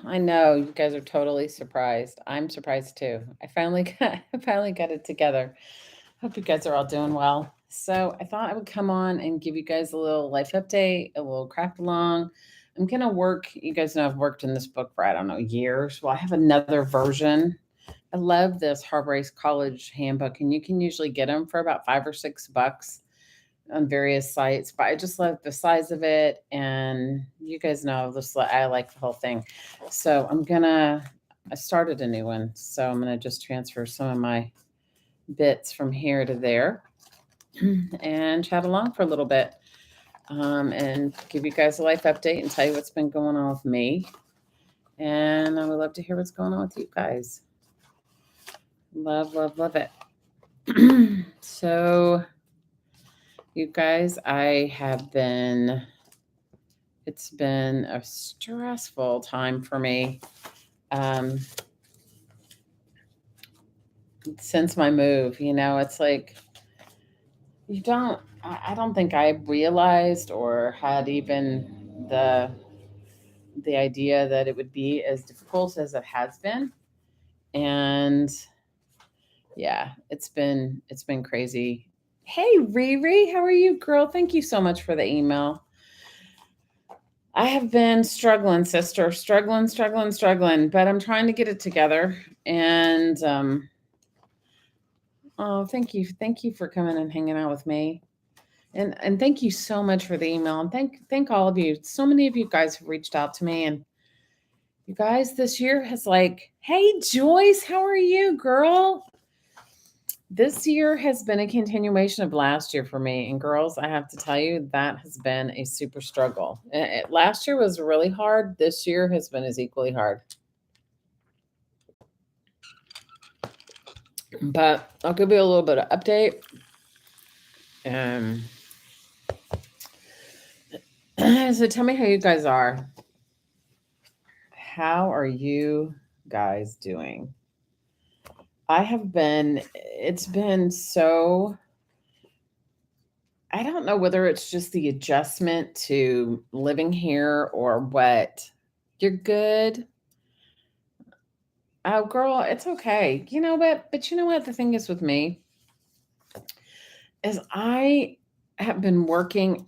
I know you guys are totally surprised. I'm surprised too. I finally got it together. Hope you guys are all doing well. So I thought I would come on and give you guys a little life update, a little craft along. I'm gonna work. You guys know I've worked in this book for I don't know years. Well, I have another version. I love this Harbrace College handbook, and you can usually get them for about $5 or $6 on various sites, but I just love the size of it. And you guys know this, I like the whole thing. So I started a new one. So I'm going to just transfer some of my bits from here to there and chat along for a little bit and give you guys a life update and tell you what's been going on with me. And I would love to hear what's going on with you guys. Love, love, love it. So, you guys, it's been a stressful time for me um, since my move. It's like I don't think I realized or had even the the idea that it would be as difficult as it has been. And yeah, it's been crazy. Hey Riri, how are you, girl? Thank you so much for the email. I have been struggling, sister, struggling, struggling, struggling, but I'm trying to get it together. And oh, thank you for coming and hanging out with me. And thank you so much for the email. And thank all of you. So many of you guys have reached out to me, and you guys this year has like, hey Joyce, how are you, girl? This year has been a continuation of last year for me. And girls, I have to tell you, that has been a super struggle. Last year was really hard. This year has been as equally hard. But I'll give you a little bit of update. Um, so tell me how you guys are. How are you guys doing? It's been so, I don't know whether it's just the adjustment to living here or what. You're good. Oh, girl, it's okay. But you know what? The thing is with me is I have been working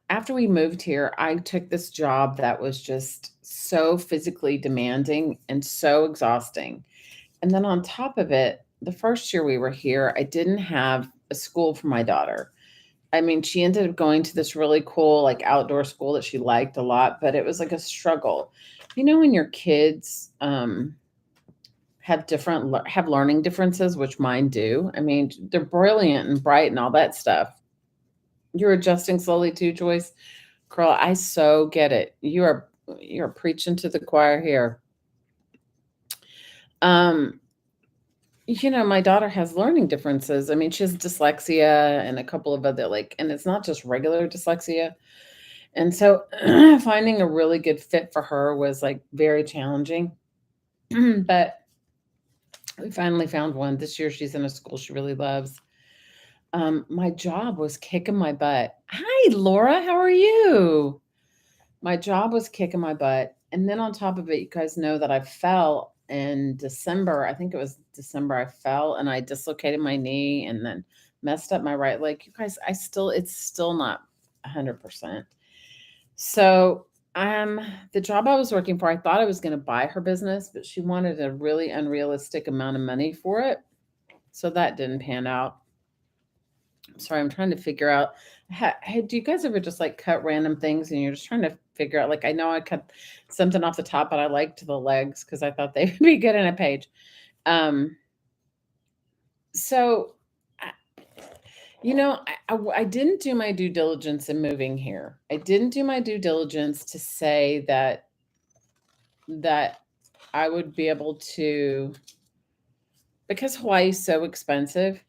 after we moved here, I took this job that was just so physically demanding and so exhausting. And then on top of it, the first year we were here, I didn't have a school for my daughter. I mean, she ended up going to this really cool, like outdoor school that she liked a lot, but it was like a struggle. When your kids have learning differences, which mine do. I mean, they're brilliant and bright and all that stuff. You're adjusting slowly too, Joyce. Girl, I so get it. You're preaching to the choir here. Um, my daughter has learning differences. I mean, she has dyslexia and a couple of other and it's not just regular dyslexia. And so finding a really good fit for her was like very challenging. But we finally found one. This year she's in a school she really loves. My job was kicking my butt. Hi, Laura. How are you? My job was kicking my butt. And then on top of it, you guys know that I fell in December. I think it was December I fell and I dislocated my knee and then messed up my right leg. You guys, it's still not 100%. So, the job I was working for, I thought I was going to buy her business, but she wanted a really unrealistic amount of money for it. So that didn't pan out. Sorry, I'm trying to figure out. Hey, do you guys ever just like cut random things and you're just trying to figure out? Like, I know I cut something off the top, but I liked the legs because I thought they would be good in a page. Um, so, I didn't do my due diligence in moving here. I didn't do my due diligence to say that I would be able to, because Hawaii is so expensive.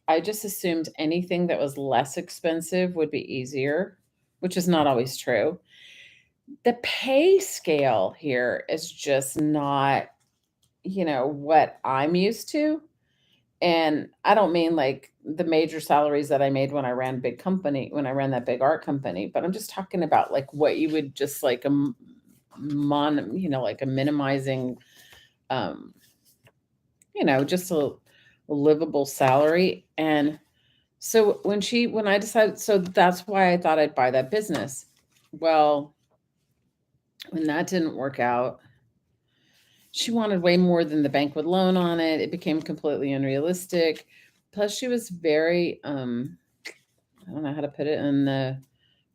I just assumed anything that was less expensive would be easier, which is not always true. The pay scale here is just not, what I'm used to. And I don't mean like the major salaries that I made when I ran when I ran that big art company, but I'm just talking about like what you would just like like a minimizing, um, just a livable salary. And so when I decided, so that's why I thought I'd buy that business. Well, when that didn't work out, she wanted way more than the bank would loan on it. It became completely unrealistic. Plus, she was very, I don't know how to put it in the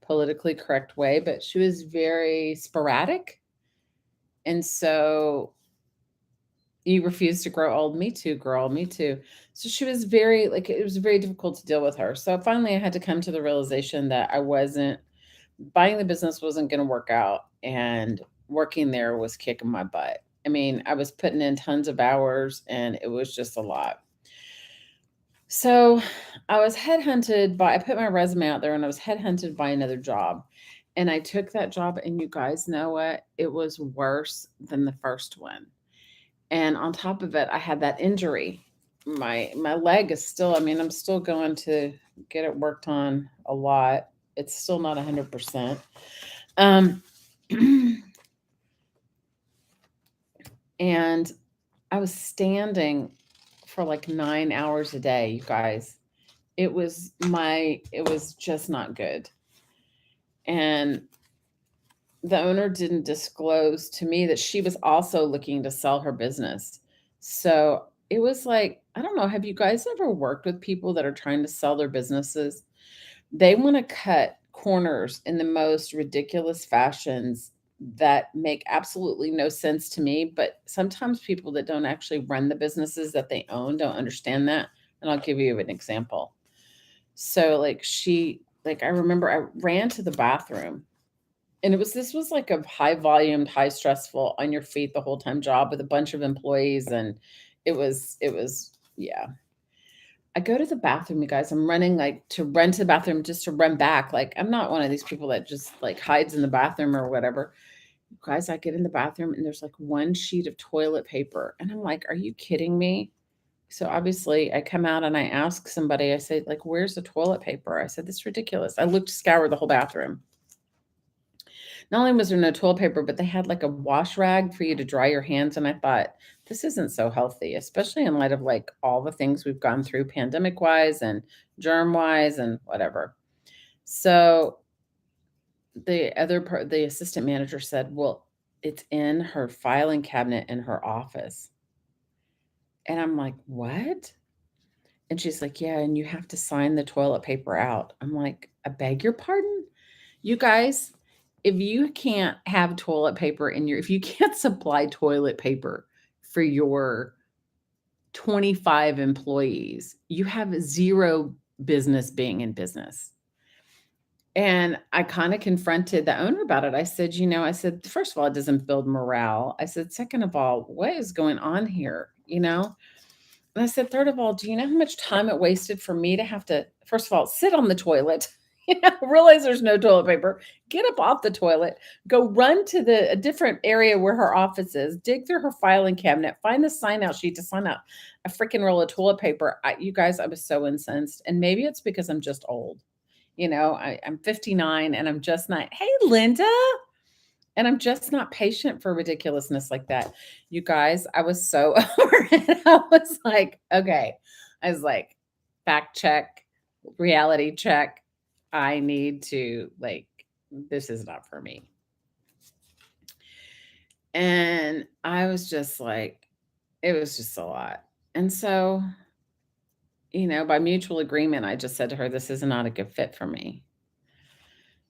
politically correct way, but she was very sporadic. And so you refuse to grow old. Me too, girl. Me too. So she was very, like, it was very difficult to deal with her. So finally, I had to come to the realization that I wasn't buying the business wasn't going to work out, and working there was kicking my butt. I mean, I was putting in tons of hours and it was just a lot. So I was headhunted by, I put my resume out there and I was headhunted by another job. And I took that job, and you guys know what? It was worse than the first one. And on top of it, I had that injury. My leg is still, I mean, I'm still going to get it worked on a lot. It's still not 100%. Um, and I was standing for like 9 hours a day, you guys. It was just not good. And the owner didn't disclose to me that she was also looking to sell her business. So it was like, I don't know, have you guys ever worked with people that are trying to sell their businesses? They want to cut corners in the most ridiculous fashions that make absolutely no sense to me. But sometimes people that don't actually run the businesses that they own don't understand that. And I'll give you an example. So, I remember I ran to the bathroom, and this was like a high volume, high stressful, on your feet the whole time job with a bunch of employees. And yeah. I go to the bathroom, you guys. I'm running, like, to run to the bathroom just to run back. Like, I'm not one of these people that just like hides in the bathroom or whatever. You guys, I get in the bathroom and there's like one sheet of toilet paper. And I'm like, are you kidding me? So obviously I come out and I ask somebody, I say, like, where's the toilet paper? I said, this is ridiculous. I looked to scour the whole bathroom. Not only was there no toilet paper, but they had like a wash rag for you to dry your hands. And I thought, this isn't so healthy, especially in light of like all the things we've gone through pandemic wise and germ wise and whatever. So the assistant manager said, well, it's in her filing cabinet in her office. And I'm like, what? And she's like, yeah, and you have to sign the toilet paper out. I'm like, I beg your pardon? You guys, if you can't have toilet paper if you can't supply toilet paper for your 25 employees, you have zero business being in business. And I kind of confronted the owner about it. I said, I said, first of all, it doesn't build morale. I said, second of all, what is going on here? And I said, third of all, do you know how much time it wasted for me to have to, first of all, sit on the toilet, realize there's no toilet paper, get up off the toilet, go run to a different area where her office is, dig through her filing cabinet, find the sign out sheet to sign out a freaking roll of toilet paper. You guys, I was so incensed. And maybe it's because I'm just old. I'm 59 and I'm just not, hey, Linda. And I'm just not patient for ridiculousness like that. You guys, I was so over it. I was like, okay. I was like, fact check, reality check. I need to, like, this is not for me. And I was just like, it was just a lot. And so, by mutual agreement, I just said to her, this is not a good fit for me.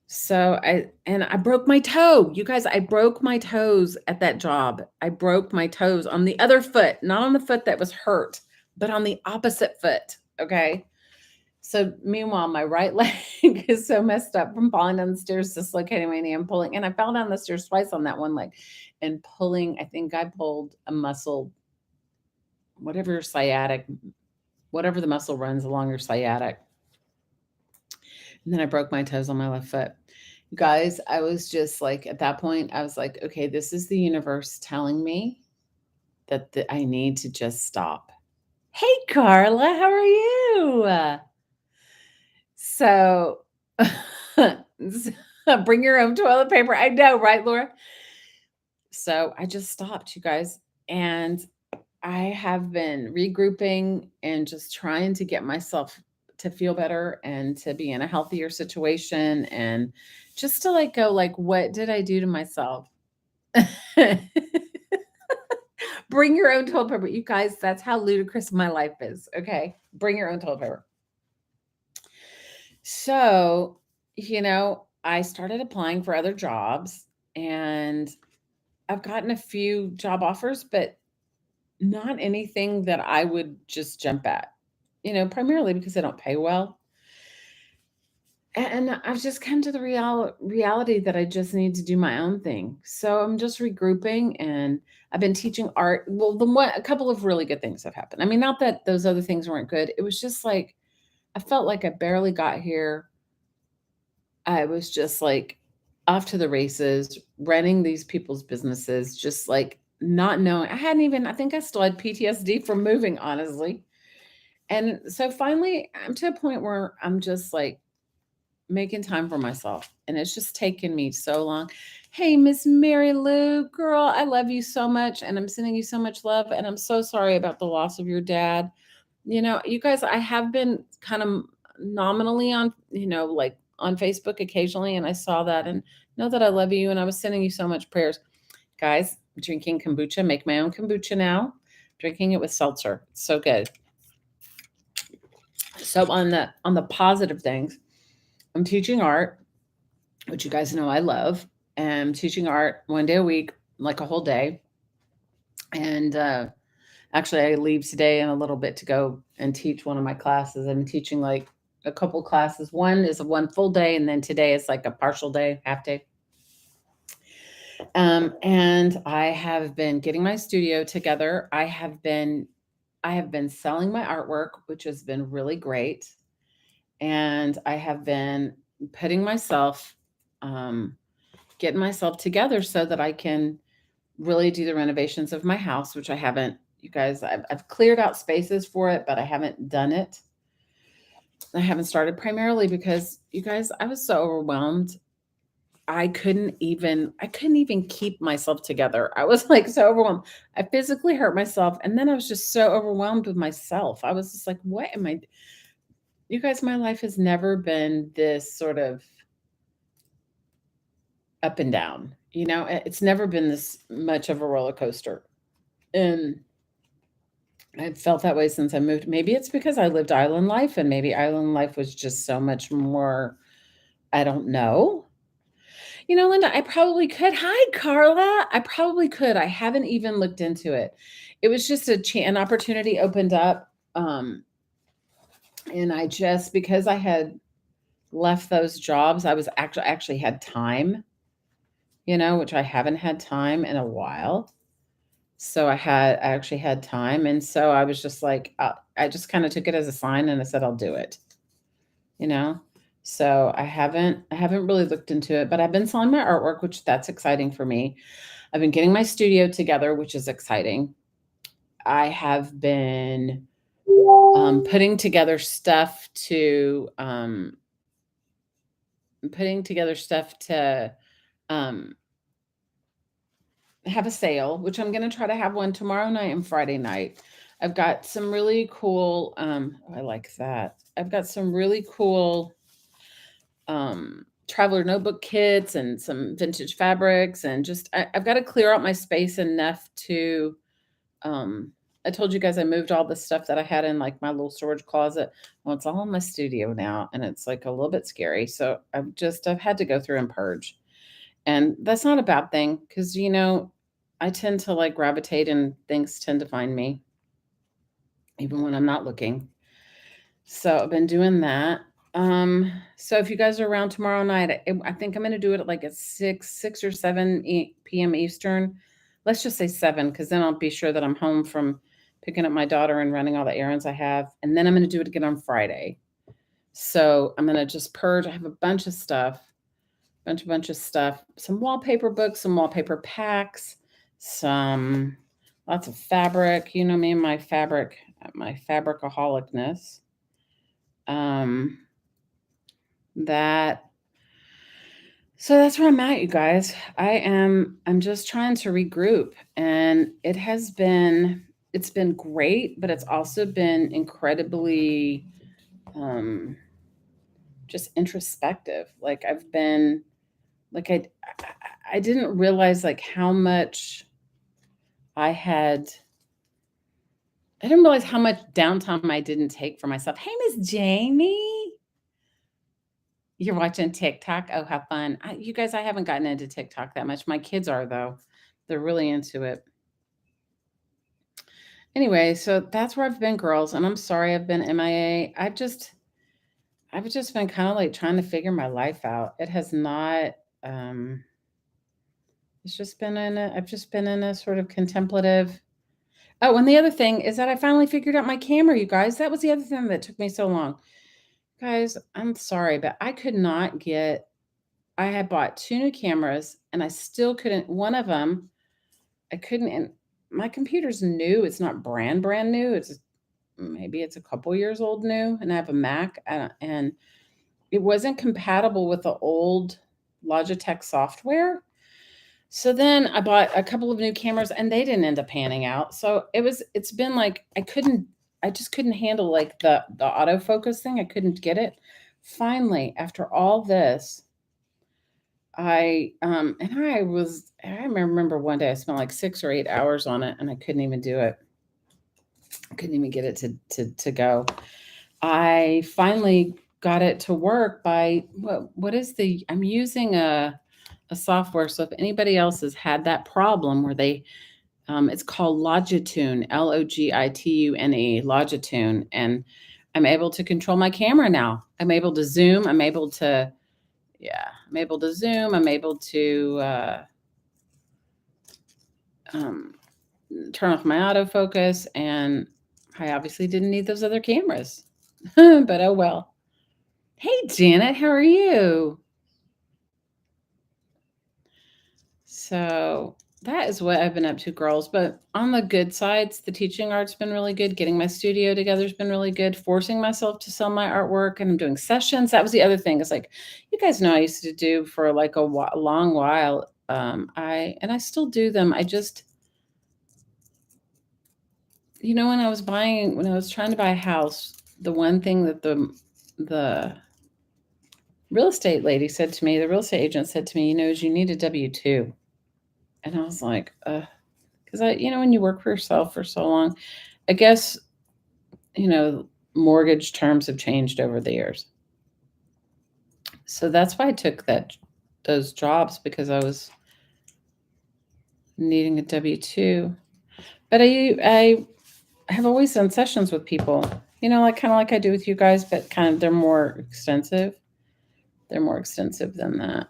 So I broke my toe. You guys, I broke my toes at that job. I broke my toes on the other foot, not on the foot that was hurt, but on the opposite foot. Okay. So meanwhile, my right leg is so messed up from falling down the stairs, dislocating my knee and pulling. And I fell down the stairs twice on that one leg and pulling. I think I pulled a muscle, whatever sciatic, whatever the muscle runs along your sciatic. And then I broke my toes on my left foot. Guys, I was just like, at that point, I was like, okay, this is the universe telling me that I need to just stop. Hey, Carla, how are you? So, bring your own toilet paper. I know, right, Laura? So I just stopped, you guys. And I have been regrouping and just trying to get myself to feel better and to be in a healthier situation and just to like go like, what did I do to myself? Bring your own toilet paper. You guys, that's how ludicrous my life is. Okay. Bring your own toilet paper. So, I started applying for other jobs and I've gotten a few job offers, but not anything that I would just jump at, primarily because they don't pay well. And I've just come to the reality that I just need to do my own thing. So I'm just regrouping and I've been teaching art. Well, a couple of really good things have happened. I mean, not that those other things weren't good. It was just like I felt like I barely got here. I was just like off to the races, running these people's businesses, just like not knowing. I think I still had PTSD from moving, honestly. And so finally, I'm to a point where I'm just like making time for myself. And it's just taken me so long. Hey, Miss Mary Lou, girl, I love you so much. And I'm sending you so much love. And I'm so sorry about the loss of your dad. You guys, I have been kind of nominally on, like on Facebook occasionally. And I saw that and know that I love you. And I was sending you so much prayers. Guys, drinking kombucha, make my own kombucha now. Drinking it with seltzer. It's so good. So on the positive things, I'm teaching art, which you guys know I love. And I'm teaching art one day a week, like a whole day. And actually, I leave today in a little bit to go and teach one of my classes. I'm teaching like a couple classes. One is one full day, and then today is like a partial day, half day. And I have been getting my studio together. I have been selling my artwork, which has been really great. And I have been putting myself, getting myself together so that I can really do the renovations of my house, which I haven't, you guys, I've cleared out spaces for it, but I haven't done it. I haven't started primarily because you guys, I was so overwhelmed. I couldn't even keep myself together. I was like so overwhelmed. I physically hurt myself. And then I was just so overwhelmed with myself. I was just like, what am I? You guys, my life has never been this sort of up and down. It's never been this much of a roller coaster. And I've felt that way since I moved. Maybe it's because I lived island life and maybe island life was just so much more, I don't know. Linda, I probably could. Hi, Carla. I probably could. I haven't even looked into it. It was just an opportunity opened up. And I just, because I had left those jobs, I was actually had time, which I haven't had time in a while. So I actually had time. And so I was just like, I just kind of took it as a sign and I said, I'll do it, you know? So I haven't really looked into it, but I've been selling my artwork, which that's exciting for me. I've been getting my studio together, which is exciting. I have been putting together stuff to um, have a sale, which I'm going to try to have one tomorrow night and Friday night. I've got some really cool, I like that. I've got some really cool traveler notebook kits and some vintage fabrics and I've got to clear out my space enough to, I told you guys I moved all the stuff that I had in like my little storage closet. Well, it's all in my studio now and it's like a little bit scary. So I've had to go through and purge. And that's not a bad thing because, I tend to like gravitate and things tend to find me even when I'm not looking. So I've been doing that. So if you guys are around tomorrow night, I think I'm going to do it at like at 6 or 7 p.m. Eastern. Let's just say 7 because then I'll be sure that I'm home from picking up my daughter and running all the errands I have. And then I'm going to do it again on Friday. So I'm going to just purge. I have a bunch of stuff, bunch of stuff, some wallpaper books, some wallpaper packs, some lots of fabric. You know me and my fabricaholicness. That So that's where I'm at, you guys. I'm just trying to regroup, and it's been great, but it's also been incredibly um just introspective. Like I've been like I didn't realize like how much I had I didn't realize how much downtime I didn't take for myself. Hey, Miss Jamie. You're watching TikTok? Oh, how fun. You guys, I haven't gotten into TikTok that much. My kids are, though. They're really into it. Anyway, so that's where I've been, girls, and I'm sorry I've been MIA. I've just been kind of like trying to figure my life out. It has not um it's just been in a I've just been in a sort of contemplative. Oh, and the other thing is that I finally figured out my camera, you guys. That was the other thing that took me so long. Guys, I'm sorry, but I could not get I had bought 2 new cameras and I still couldn't one of them, I couldn't and my computer's new, it's not brand new, maybe it's a couple years old new, and I have a Mac, and it wasn't compatible with the old Logitech software. So then I bought a couple of new cameras and they didn't end up panning out. So it's been like I just couldn't handle like the autofocus thing. I couldn't get it. Finally, after all this, I remember one day I spent like 6 or 8 hours on it and I couldn't even do it. I couldn't even get it to go. I finally got it to work by what is the I'm using a software. So if anybody else has had that problem where it's called Logitune, Logitune, Logitune, and I'm able to control my camera now. I'm able to zoom. I'm able to zoom. I'm able to um, turn off my autofocus, and I obviously didn't need those other cameras, but oh well. Hey, Janet, how are you? So that is what I've been up to, girls. But on the good sides, the teaching art's been really good. Getting my studio together has been really good. Forcing myself to sell my artwork, and I'm doing sessions. That was the other thing. It's like, you guys know I used to do for like a long while. I still do them. I just, when I was trying to buy a house, the one thing that the real estate lady said to me, the real estate agent said to me, is you need a W-2. And I was like, because when you work for yourself for so long, I guess, you know, mortgage terms have changed over the years. So that's why I took those jobs, because I was needing a W-2. But I have always done sessions with people, like kind of like I do with you guys, but kind of they're more extensive. They're more extensive than that.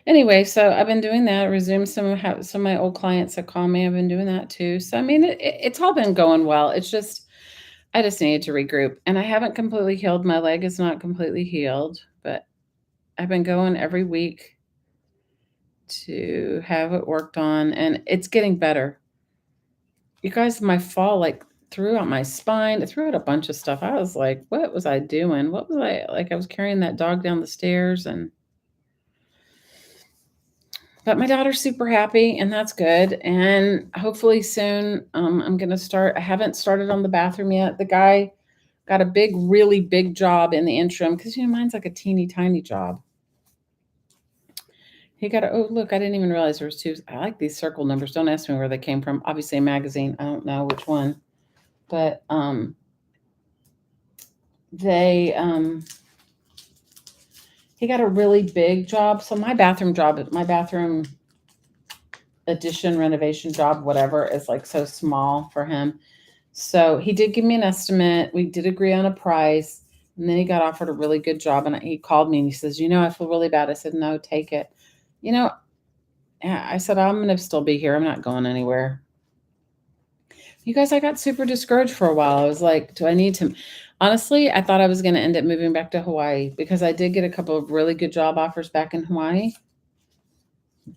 Anyway, so I've been doing that. Resumed some of my old clients that call me. I've been doing that too. So I mean, it's all been going well. It's just I just needed to regroup, and I haven't completely healed. My leg is not completely healed, but I've been going every week to have it worked on, and it's getting better. You guys, my fall like threw out my spine. It threw out a bunch of stuff. I was like, what was I doing? What was I like? I was carrying that dog down the stairs, but my daughter's super happy, and that's good. And hopefully soon, I'm gonna start. I haven't started on the bathroom yet. The guy got a really big job in the interim because mine's like a teeny tiny job. He got oh look, I didn't even realize there was two. I like these circle numbers. Don't ask me where they came from. Obviously a magazine. I don't know which one, but they he got a really big job. So my bathroom addition renovation job, whatever, is like so small for him. So he did give me an estimate. We did agree on a price. And then he got offered a really good job. And he called me and he says, I feel really bad. I said, no, take it. I said, I'm going to still be here. I'm not going anywhere. You guys, I got super discouraged for a while. I was like, do I need to? Honestly, I thought I was going to end up moving back to Hawaii because I did get a couple of really good job offers back in Hawaii.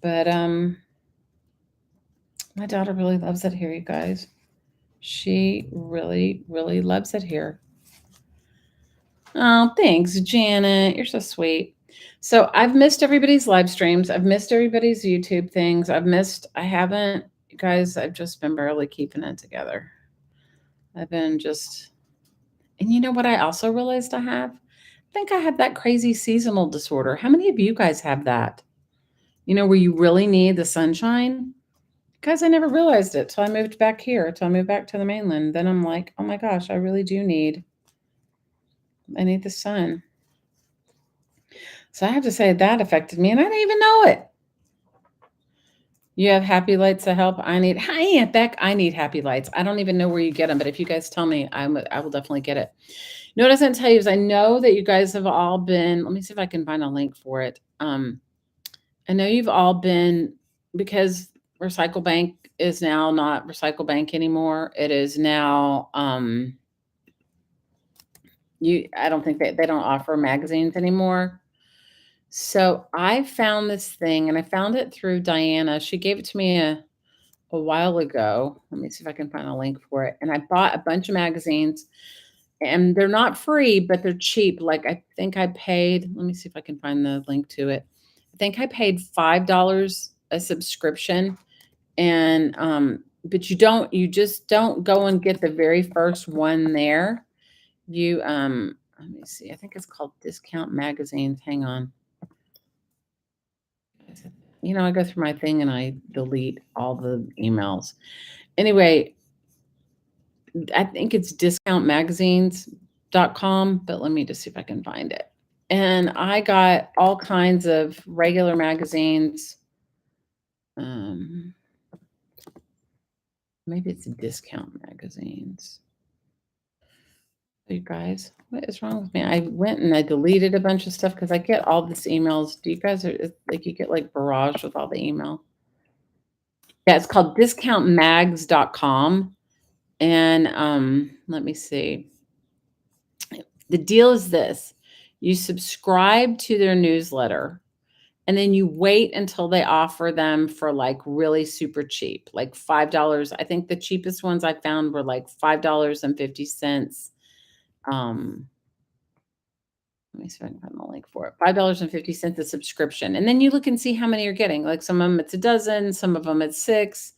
But my daughter really loves it here, you guys. She really, really loves it here. Oh, thanks, Janet. You're so sweet. So I've missed everybody's live streams. I've missed everybody's YouTube things. I haven't, you guys, I've just been barely keeping it together. I've been just, and you know what I also realized I have? I think I have that crazy seasonal disorder. How many of you guys have that? Where you really need the sunshine? Guys, I never realized it till I moved back here, till I moved back to the mainland. Then I'm like, oh my gosh, I need the sun. So I have to say that affected me, and I didn't even know it. You have happy lights to help. Hi, Aunt Beck. I need happy lights. I don't even know where you get them, but if you guys tell me, I will definitely get it. You know what I was going to tell you is I know that you guys have all been, let me see if I can find a link for it. I know you've all been, because Recycle Bank is now not Recycle Bank anymore. It is now, I don't think they don't offer magazines anymore. So I found this thing, and I found it through Diana. She gave it to me a while ago. Let me see if I can find a link for it. And I bought a bunch of magazines, and they're not free, but they're cheap. Like I think I paid, let me see if I can find the link to it. I think I paid $5 a subscription. And but you just don't go and get the very first one there. Let me see. I think it's called Discount Magazines. Hang on. I go through my thing and I delete all the emails. Anyway, I think it's discountmagazines.com, but let me just see if I can find it. And I got all kinds of regular magazines. Maybe it's Discount Magazines. You guys, what is wrong with me? I went and I deleted a bunch of stuff because I get all these emails. Do you guys you get like barrage with all the email? Yeah, it's called discountmags.com. And let me see. The deal is this: you subscribe to their newsletter, and then you wait until they offer them for like really super cheap, like $5. I think the cheapest ones I found were like $5.50. Let me see if I can find the link for it. $5.50 a subscription. And then you look and see how many you're getting. Like some of them it's a dozen, some of them it's 6.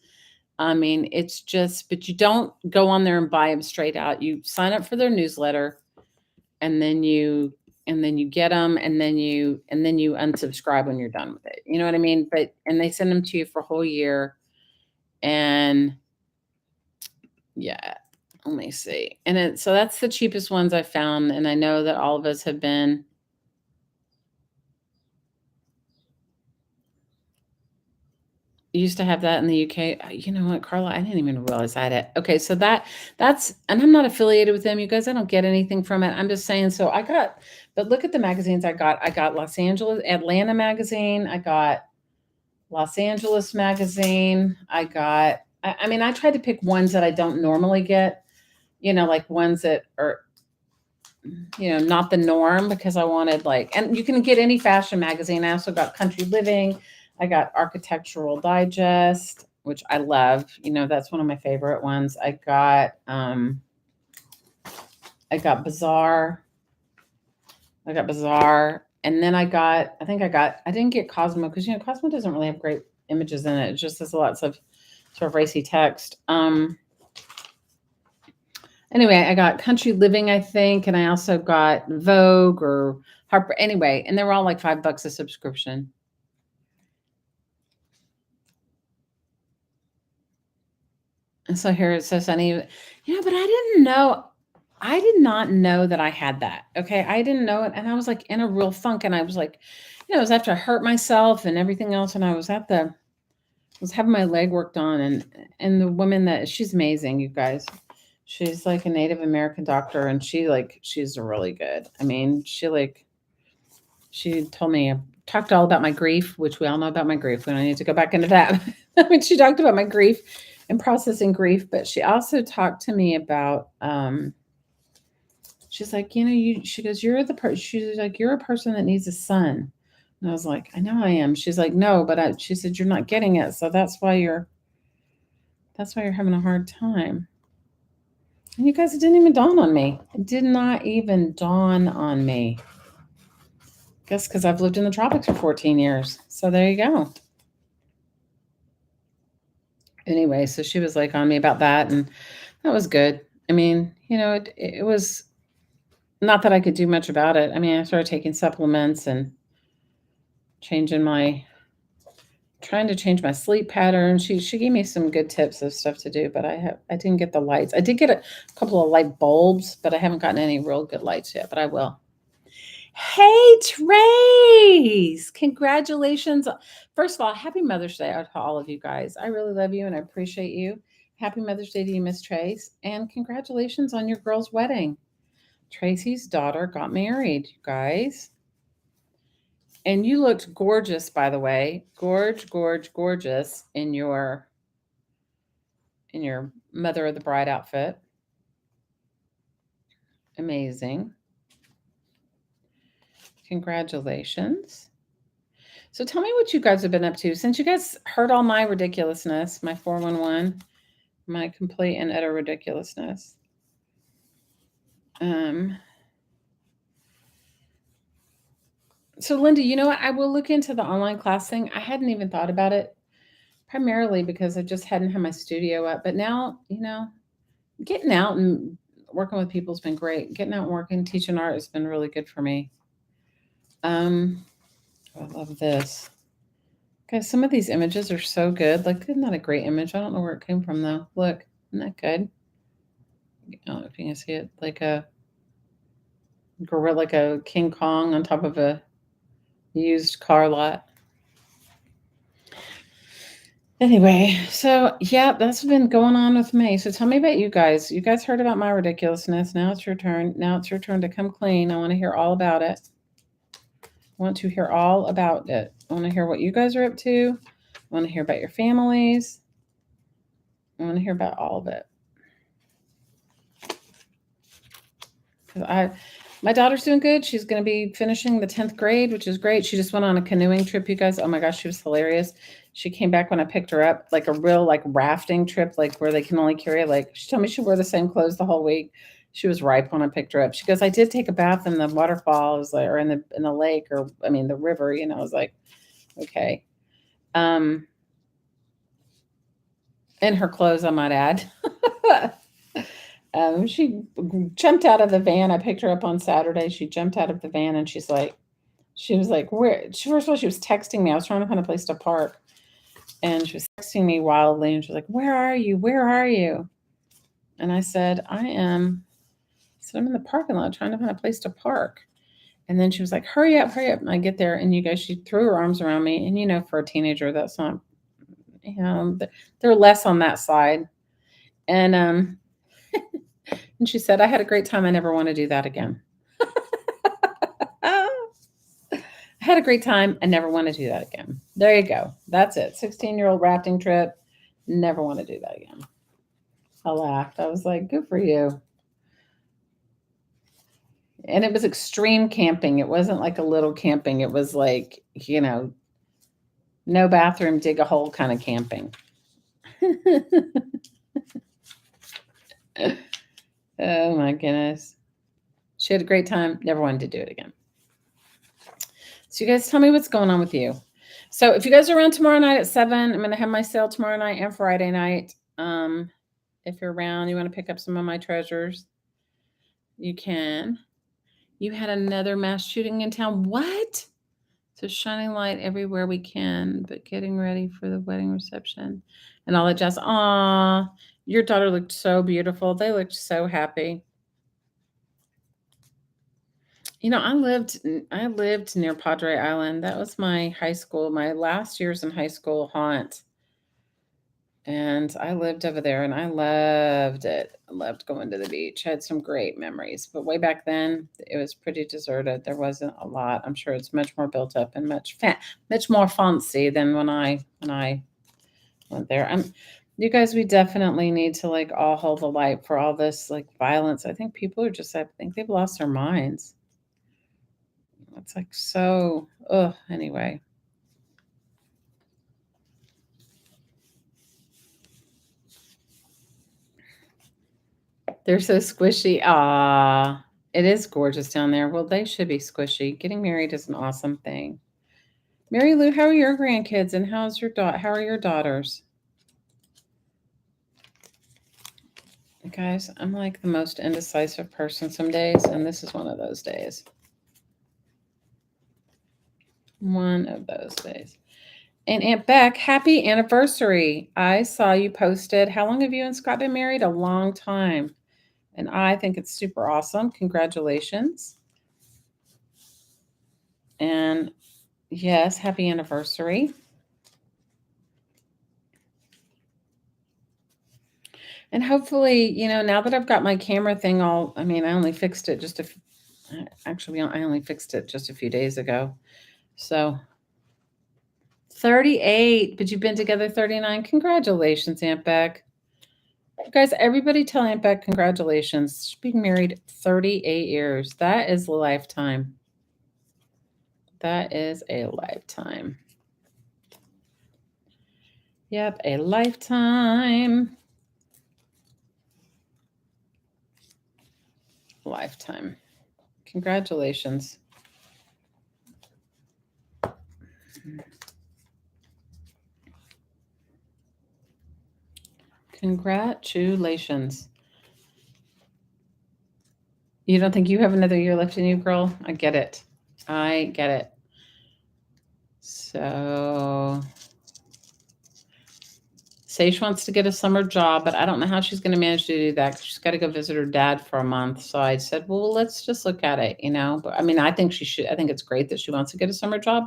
I mean, it's just, but you don't go on there and buy them straight out. You sign up for their newsletter, and then you get them, and then you unsubscribe when you're done with it. You know what I mean? And they send them to you for a whole year. And yeah, let me see. And so that's the cheapest ones I found. And I know that all of us have been. You used to have that in the UK. You know what, Carla? I didn't even realize I had it. Okay, so that's, and I'm not affiliated with them, you guys. I don't get anything from it. I'm just saying. So but look at the magazines I got. I got Atlanta magazine. I got Los Angeles magazine. I mean, I tried to pick ones that I don't normally get. Like ones that are, not the norm, because I wanted and you can get any fashion magazine. I also got Country Living. I got Architectural Digest, which I love. That's one of my favorite ones. I got Bazaar. And then I didn't get Cosmo, because Cosmo doesn't really have great images in it. It just has lots of sort of racy text. Anyway, I got Country Living, I think, and I also got Vogue or Harper. Anyway, and they were all like $5 a subscription. And so here it says, but I did not know that I had that. Okay. I didn't know it. And I was like in a real funk. And I was like, it was after I hurt myself and everything else. And I was having my leg worked on, and the woman she's amazing, you guys. She's like a Native American doctor, and she's really good. I mean, she told me, talked all about my grief, which we all know about my grief. We don't need to go back into that. I mean, she talked about my grief and processing grief, but she also talked to me about, she's like, she goes, she's like, you're a person that needs a son. And I was like, I know I am. She's like, no, but she said, you're not getting it. So that's why you're having a hard time. And you guys, it didn't even dawn on me. It did not even dawn on me. Guess because I've lived in the tropics for 14 years. So there you go. Anyway, so she was like on me about that, and that was good. I mean, it was not that I could do much about it. I mean, I started taking supplements and changing my trying to change my sleep pattern. She gave me some good tips of stuff to do, but I didn't get the lights. I did get a couple of light bulbs, but I haven't gotten any real good lights yet, but I will. Hey, Trace! Congratulations. First of all, happy Mother's Day to all of you guys. I really love you and I appreciate you. Happy Mother's Day to you, Miss Trace. And congratulations on your girl's wedding. Tracy's daughter got married, you guys. And you looked gorgeous, by the way. Gorgeous in your mother of the bride outfit. Amazing. Congratulations. So tell me what you guys have been up to since you guys heard all my ridiculousness, my 411, my complete and utter ridiculousness. So Linda, you know what? I will look into the online class thing. I hadn't even thought about it primarily because I just hadn't had my studio up. But now, getting out and working with people has been great. Getting out and working, teaching art has been really good for me. I love this. Guys, some of these images are so good. Like, isn't that a great image? I don't know where it came from though. Look, isn't that good? I don't know if you can see it. Like a gorilla, like a King Kong on top of a used car lot. Anyway, so yeah, that's been going on with me. So tell me about you guys. You guys heard about my ridiculousness. Now it's your turn. Now it's your turn to come clean. I want to hear all about it. I want to hear all about it. I want to hear what you guys are up to. I want to hear about your families. I want to hear about all of it. My daughter's doing good. She's going to be finishing the 10th grade, which is great. She just went on a canoeing trip, you guys. Oh my gosh, she was hilarious. She came back when I picked her up, like a real like rafting trip, like where they can only carry like she told me she wore the same clothes the whole week. She was ripe when I picked her up. She goes, I did take a bath in the waterfall. I was like, or in the lake, or I mean the river, I was like, okay. In her clothes, I might add. She jumped out of the van. I picked her up on Saturday. She jumped out of the van and she was like, where? First of all, she was texting me. I was trying to find a place to park. And she was texting me wildly. And she was like, where are you? Where are you? And I said, I'm in the parking lot trying to find a place to park. And then she was like, hurry up, hurry up. And I get there. And you guys, she threw her arms around me. And for a teenager, that's not, they're less on that side. And, and she said, I had a great time. I never want to do that again. I had a great time. I never want to do that again. There you go. That's it. 16-year-old rafting trip. Never want to do that again. I laughed. I was like, good for you. And it was extreme camping. It wasn't like a little camping. It was like, no bathroom, dig a hole kind of camping. Oh my goodness. She had a great time. Never wanted to do it again. So you guys tell me what's going on with you. So if you guys are around tomorrow night at 7, I'm going to have my sale tomorrow night and Friday night. If you're around, you want to pick up some of my treasures, you can. You had another mass shooting in town. What? So shining light everywhere we can, but getting ready for the wedding reception and all that jazz. Aw, your daughter looked so beautiful. They looked so happy. I lived near Padre Island. That was my high school, my last years in high school haunt. And I lived over there and I loved it. I loved going to the beach. I had some great memories. But way back then, it was pretty deserted. There wasn't a lot. I'm sure it's much more built up and much more fancy than when I went there. You guys, we definitely need to like all hold the light for all this like violence. I think people are I think they've lost their minds. It's like so, anyway. They're so squishy. Ah, it is gorgeous down there. Well, they should be squishy. Getting married is an awesome thing. Mary Lou, how are your grandkids and how are your daughters? Guys, I'm like the most indecisive person some days, and this is one of those days. One of those days. And Aunt Beck, happy anniversary. I saw you posted. How long have you and Scott been married? A long time. And I think it's super awesome. Congratulations. And yes, happy anniversary. And hopefully, now that I've got my camera thing I only fixed it I only fixed it just a few days ago. So 38, but you've been together 39. Congratulations, Aunt Beck. Guys, everybody tell Aunt Beck congratulations. She's been married 38 years. That is a lifetime. That is a lifetime. Yep, a lifetime. Lifetime. Congratulations. Congratulations. You don't think you have another year left in you, girl? I get it. I get it. So, Sage wants to get a summer job, but I don't know how she's going to manage to do that. She's got to go visit her dad for a month. So I said, well, let's just look at it, But I think she should. I think it's great that she wants to get a summer job,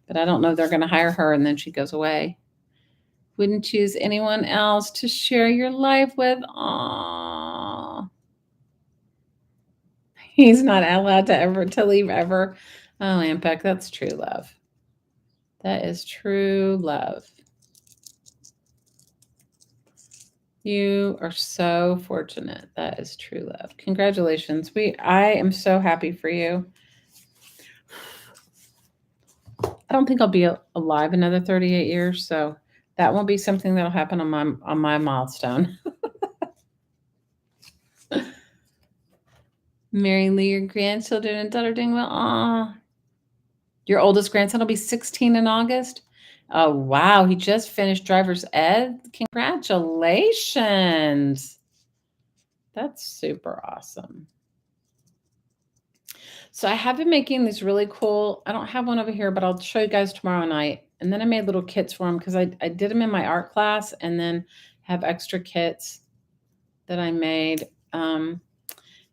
but I don't know if they're going to hire her and then she goes away. Wouldn't choose anyone else to share your life with. Aww. He's not allowed to leave ever. Oh, Aunt Beck, that's true love. That is true love. You are so fortunate. That is true love. Congratulations. I am so happy for you. I don't think I'll be alive another 38 years, so that won't be something that'll happen on my milestone. Mary Lee, your grandchildren and daughter doing well. Aw. Your oldest grandson will be 16 in August. Oh, wow. He just finished driver's ed. Congratulations. That's super awesome. So I have been making these really cool, I don't have one over here, but I'll show you guys tomorrow night. And then I made little kits for them because I did them in my art class and then have extra kits that I made.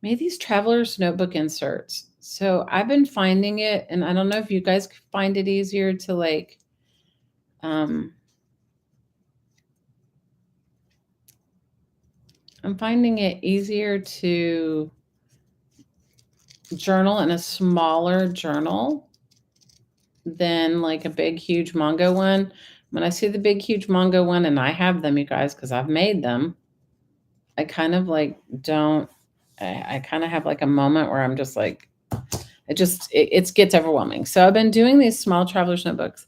Made these traveler's notebook inserts. So I've been finding it, and I don't know if you guys find it easier to I'm finding it easier to journal in a smaller journal than like a big, huge Mongo one. When I see the big, huge Mongo one, and I have them, you guys, because I've made them, I kind of I kind of have like a moment where I'm just like, it gets overwhelming. So I've been doing these small traveler's notebooks.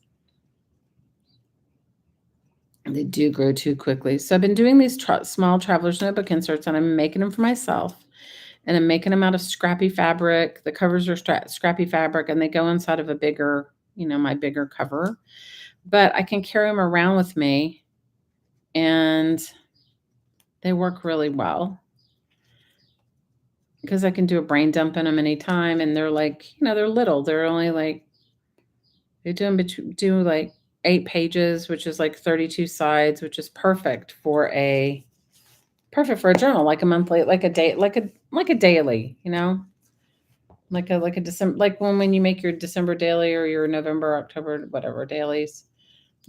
They do grow too quickly. So I've been doing these small traveler's notebook inserts, and I'm making them for myself. And I'm making them out of scrappy fabric. The covers are scrappy fabric, and they go inside of a bigger, my bigger cover. But I can carry them around with me, and they work really well because I can do a brain dump in them anytime. And they're they're little. They're only they do like 8 pages, which is like 32 sides, which is perfect for a journal, like a monthly, like a day, like a daily, like a December, like when you make your December daily or your November, October, whatever dailies.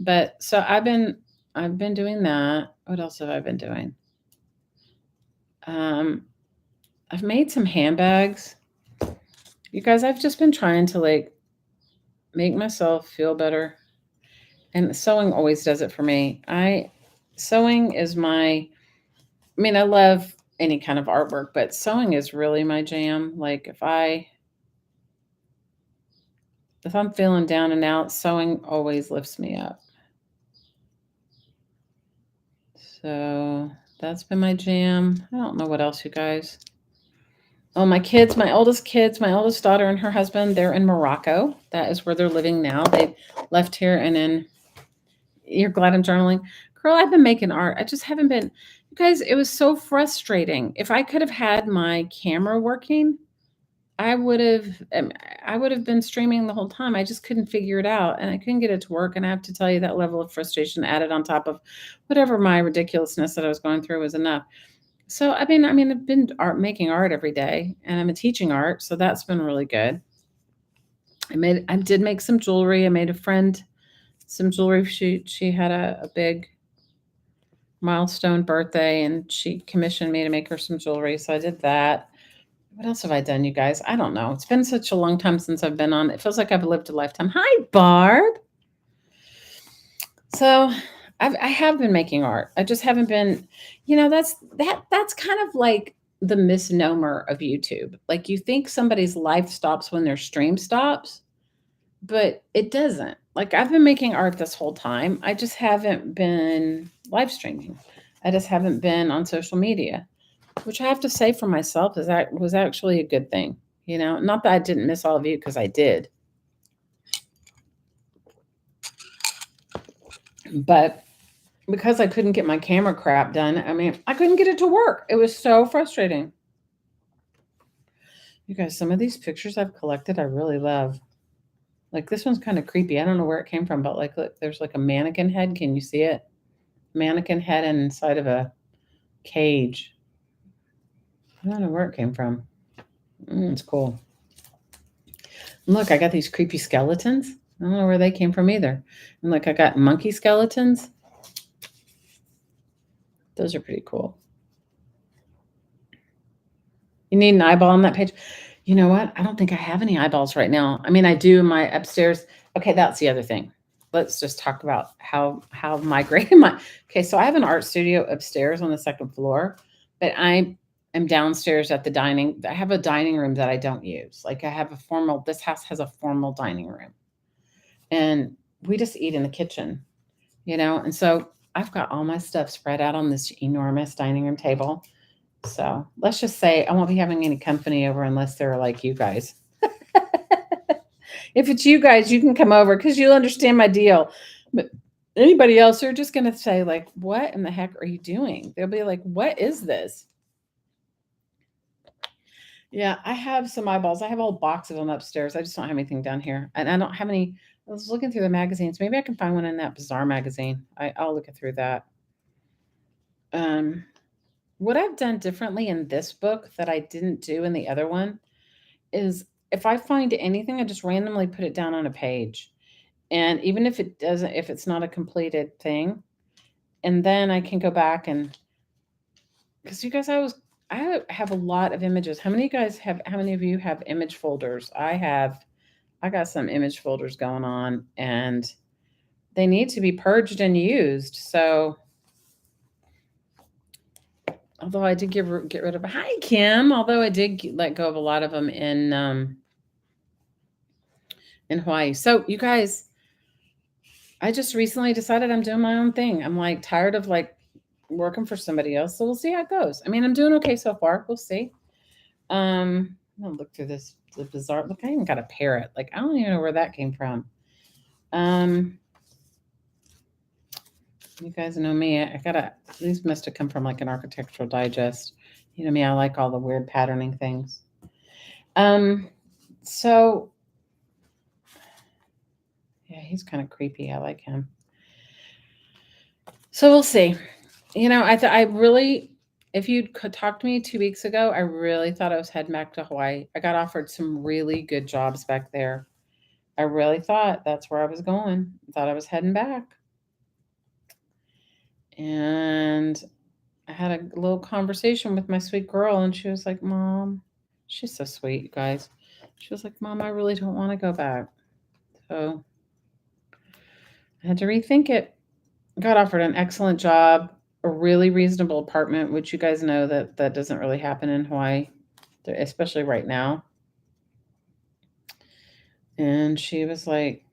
But so I've been doing that. What else have I been doing? I've made some handbags. You guys, I've just been trying to make myself feel better. And sewing always does it for me. Sewing is I love any kind of artwork, but sewing is really my jam. Like if I'm feeling down and out, sewing always lifts me up. So That's been my jam. I don't know what else, you guys. Oh, my kids, my oldest daughter and her husband, they're in Morocco. That is where they're living now. They left here and then you're glad I'm journaling. Girl, I've been making art. I just haven't been. You guys, it was so frustrating. If I could have had my camera working, I would have I would have been streaming the whole time. I just couldn't figure it out and I couldn't get it to work. And I have to tell you that level of frustration added on top of whatever my ridiculousness that I was going through was enough. So I mean, I've been making art every day, and I'm a teaching art, so that's been really good. I did make some jewelry. I made a friend some jewelry. She had a big milestone birthday, and she commissioned me to make her some jewelry. So I did that. What else have I done, you guys? I don't know. It's been such a long time since I've been on. It feels like I've lived a lifetime. Hi, Barb. So I have been making art. I just haven't been, that's kind of like the misnomer of YouTube. Like you think somebody's life stops when their stream stops, but it doesn't. Like I've been making art this whole time. I just haven't been live streaming. I just haven't been on social media, which I have to say for myself is that was actually a good thing. Not that I didn't miss all of you because I did, but because I couldn't get my camera crap done, I mean, I couldn't get it to work. It was so frustrating. You guys, some of these pictures I've collected, I really love. Like this one's kind of creepy. I don't know where it came from, but like, look, there's like a mannequin head. Can you see it? Mannequin head inside of a cage. I don't know where it came from. It's cool. Look, I got these creepy skeletons. I don't know where they came from either. And like, I got monkey skeletons. Those are pretty cool. You need an eyeball on that page. You know what? I don't think I have any eyeballs right now. I mean, I do in my upstairs. Okay, that's the other thing. Let's just talk about how migrated my. Okay, so I have an art studio upstairs on the second floor, but I am downstairs at the dining. I have a dining room that I don't use. Like I have a formal. This house has a formal dining room, and we just eat in the kitchen, And so I've got all my stuff spread out on this enormous dining room table. So let's just say I won't be having any company over unless they're like you guys. If it's you guys, you can come over because you'll understand my deal. But anybody else, they're just going to say, like, what in the heck are you doing? They'll be like, what is this? Yeah, I have some eyeballs. I have a whole box of them upstairs. I just don't have anything down here. And I don't have any. I was looking through the magazines. Maybe I can find one in that Bizarre magazine. I'll look through that. What I've done differently in this book that I didn't do in the other one is if I find anything, I just randomly put it down on a page. And even if if it's not a completed thing, and then I can go back and because you guys, I have a lot of images. How many of you have image folders? I got some image folders going on and they need to be purged and used. So although I did get rid of, hi Kim, although I did let go of a lot of them in Hawaii. So you guys, I just recently decided I'm doing my own thing. I'm like tired of like working for somebody else. So we'll see how it goes. I mean, I'm doing okay so far. We'll see. I'm gonna look through the bizarre look. I even got a parrot. Like, I don't even know where that came from. You guys know me. These must have come from like an architectural digest. You know me, I like all the weird patterning things. So yeah, he's kind of creepy. I like him. So we'll see. I really, if you'd talked to me 2 weeks ago, I really thought I was heading back to Hawaii. I got offered some really good jobs back there. I really thought that's where I was going. I thought I was heading back. And I had a little conversation with my sweet girl, and she was like, Mom, she's so sweet, you guys. She was like, Mom, I really don't want to go back. So I had to rethink it. Got offered an excellent job, a really reasonable apartment, which you guys know that doesn't really happen in Hawaii, especially right now. And she was like,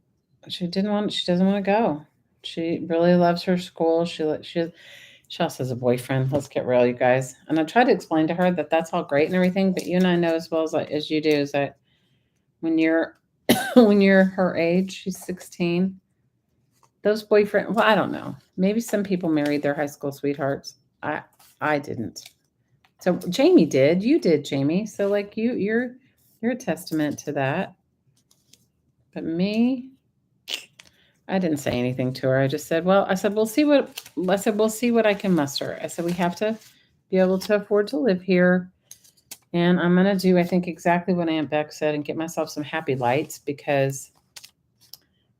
she doesn't want to go. She really loves her school. She also has a boyfriend. Let's get real, you guys. And I try to explain to her that that's all great and everything, but you and I know as well as you do is that when you're when you're her age, she's 16. Those boyfriend, well, I don't know. Maybe some people married their high school sweethearts. I didn't. So Jamie did. You did, Jamie. So like you're a testament to that. But me, I didn't say anything to her. I just said, "Well, I said we'll see what I can muster." I said we have to be able to afford to live here, and I'm going to do I think exactly what Aunt Beck said and get myself some happy lights because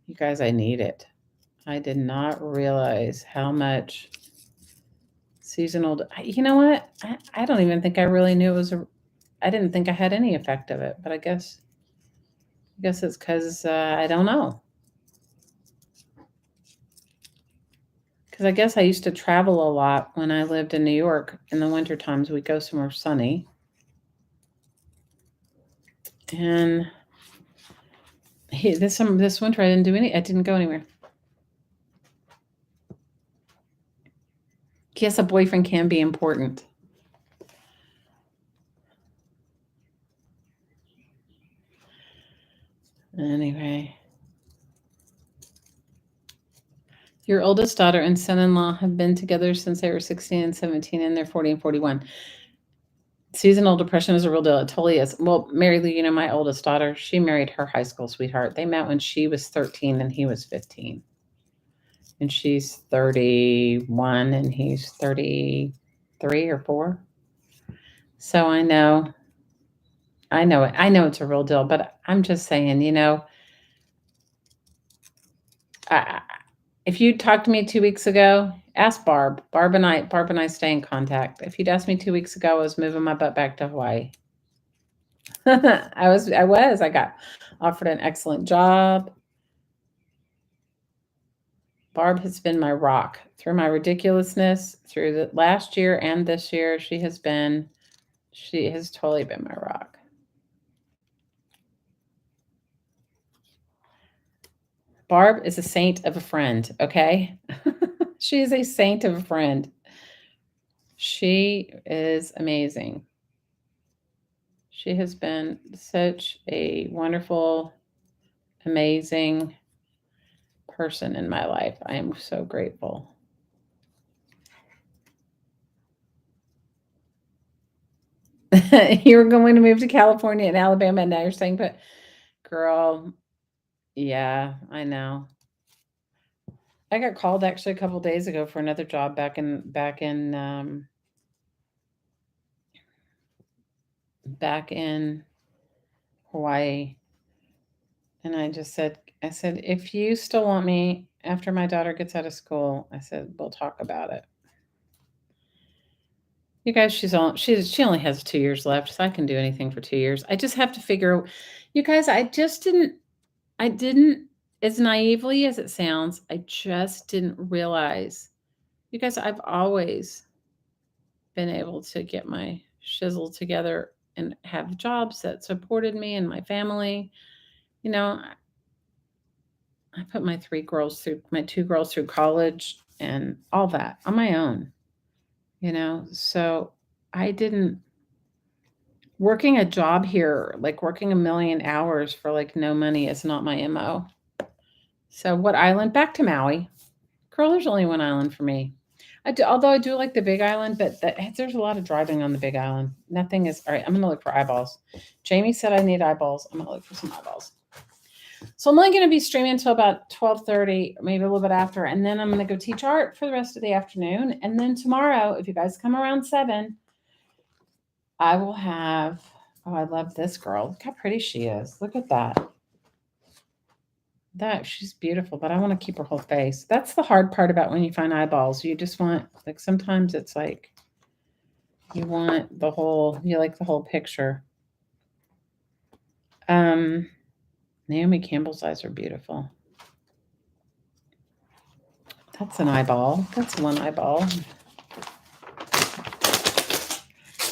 you guys I need it. I did not realize how much seasonal you know what? I don't even think I really knew it was a I didn't think I had any effect of it, but I guess it's cuz I don't know. Because I guess I used to travel a lot when I lived in New York. In the winter times, we'd go somewhere sunny. And this winter, I didn't go anywhere. Yes, a boyfriend can be important. Anyway, your oldest daughter and son-in-law have been together since they were 16 and 17, and they're 40 and 41. Seasonal depression is a real deal. It totally is. Well, Mary Lou, my oldest daughter, she married her high school sweetheart. They met when she was 13 and he was 15. And she's 31 and he's 33 or 4. So I know it's a real deal, but I'm just saying, I, if you'd talked to me 2 weeks ago, ask Barb. Barb and I stay in contact. If you'd asked me 2 weeks ago, I was moving my butt back to Hawaii. I got offered an excellent job. Barb has been my rock through my ridiculousness through the last year and this year. She has totally been my rock. Barb is a saint of a friend, okay? She is a saint of a friend. She is amazing. She has been such a wonderful, amazing person in my life. I am so grateful. You were going to move to California and Alabama, and now you're saying, but girl, yeah, I know. I got called actually a couple days ago for another job back in Hawaii. And I said, if you still want me after my daughter gets out of school, I said, we'll talk about it. You guys, she only has 2 years left, so I can do anything for 2 years. I just have to figure you guys, I didn't as naively as it sounds, I just didn't realize. You guys, I've always been able to get my shizzle together and have jobs that supported me and my family. I put my 2 girls through college and all that on my own, so I didn't working a job here, like working a million hours for like no money is not my MO. So what island? Back to Maui. Girl, there's only one island for me. Although I do like the Big Island, but there's a lot of driving on the Big Island. Nothing is all right. I'm gonna look for eyeballs. Jamie said I need eyeballs. I'm gonna look for some eyeballs. So I'm only going to be streaming until about 12:30, maybe a little bit after, and then I'm going to go teach art for the rest of the afternoon. And then tomorrow, if you guys come around 7, I will have. Oh, I love this girl. Look how pretty she is. Look at that. She's beautiful, but I want to keep her whole face. That's the hard part about when you find eyeballs. You just want sometimes it's like you like the whole picture. Naomi Campbell's eyes are beautiful. That's an eyeball. That's one eyeball.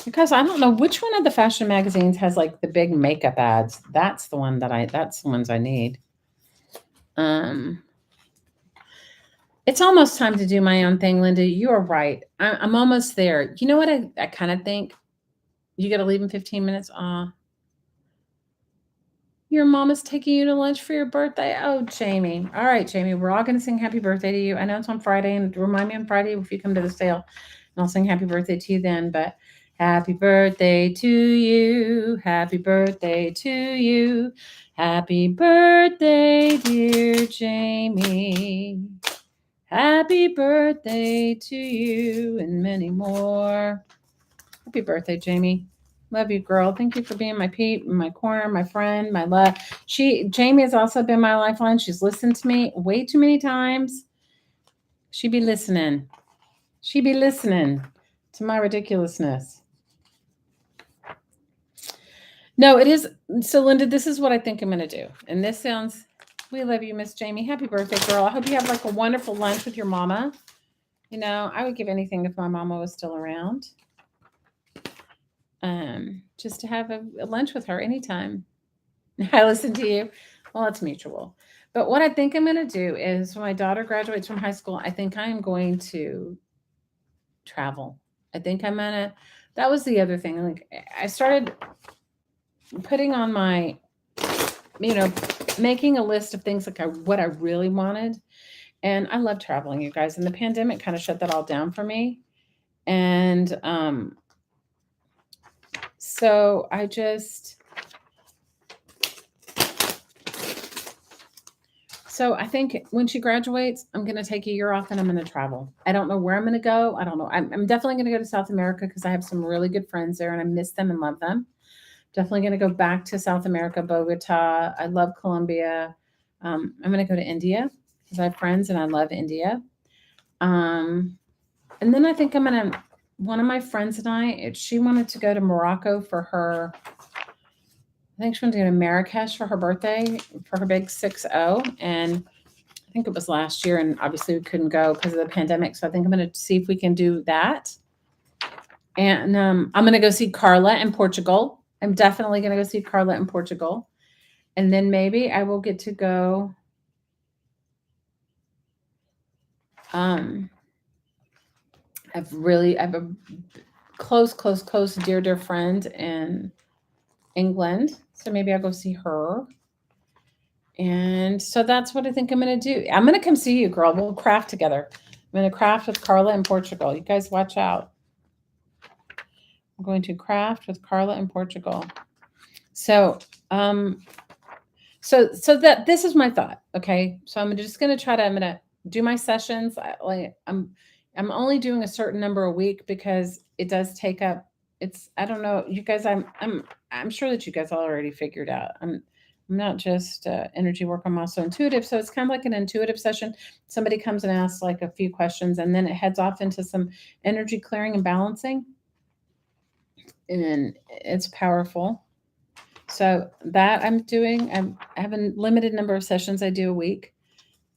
Because I don't know which one of the fashion magazines has like the big makeup ads. That's the ones I need. It's almost time to do my own thing, Linda. You are right. I'm almost there. You know what I kind of think? You got to leave in 15 minutes. Your mom is taking you to lunch for your birthday. Oh, Jamie. All right, Jamie. We're all going to sing happy birthday to you. I know it's on Friday, and remind me on Friday if you come to the sale, and I'll sing happy birthday to you then. But happy birthday to you. Happy birthday to you. Happy birthday, dear Jamie. Happy birthday to you and many more. Happy birthday, Jamie. Love you, girl. Thank you for being my peep, my corner, my friend, my love. Jamie has also been my lifeline. She's listened to me way too many times. She be listening. She be listening to my ridiculousness. No, it is. So, Linda, this is what I think I'm going to do. And this sounds, we love you, Miss Jamie. Happy birthday, girl. I hope you have like a wonderful lunch with your mama. You know, I would give anything if my mama was still around. Just to have a lunch with her anytime. I listen to you. Well, it's mutual. But what I think I'm going to do is when my daughter graduates from high school, I think I'm going to travel. I think I'm going to, that was the other thing. Like I started putting on my, you know, making a list of things like what I really wanted. And I love traveling, you guys. And the pandemic kind of shut that all down for me. And so I just, so I think when she graduates, I'm going to take a year off and I'm going to travel. I don't know where I'm going to go. I don't know. I'm definitely going to go to South America because I have some really good friends there and I miss them and love them. Definitely going to go back to South America, Bogota. I love Colombia. I'm going to go to India because I have friends and I love India. And then I think I'm going to, one of my friends and she wanted to go to Morocco for her, I think she wanted to go to Marrakesh for her birthday, for her big 6-0. And I think it was last year, and obviously we couldn't go because of the pandemic. So I think I'm going to see if we can do that. And I'm going to go see Carla in Portugal. I'm definitely going to go see Carla in Portugal. And then maybe I will get to go. I have a close, dear friend in England. So maybe I'll go see her. And so that's what I think I'm going to do. I'm going to come see you, girl. We'll craft together. I'm going to craft with Carla in Portugal. You guys watch out. I'm going to craft with Carla in Portugal. So, so that this is my thought. Okay. So I'm just going to try to, I'm going to do my sessions. I'm only doing a certain number a week because it does take up, I don't know, you guys, I'm sure that you guys all already figured out. I'm not just energy work. I'm also intuitive. So it's kind of like an intuitive session. Somebody comes and asks like a few questions and then it heads off into some energy clearing and balancing. And it's powerful. So that I'm doing, I have a limited number of sessions I do a week.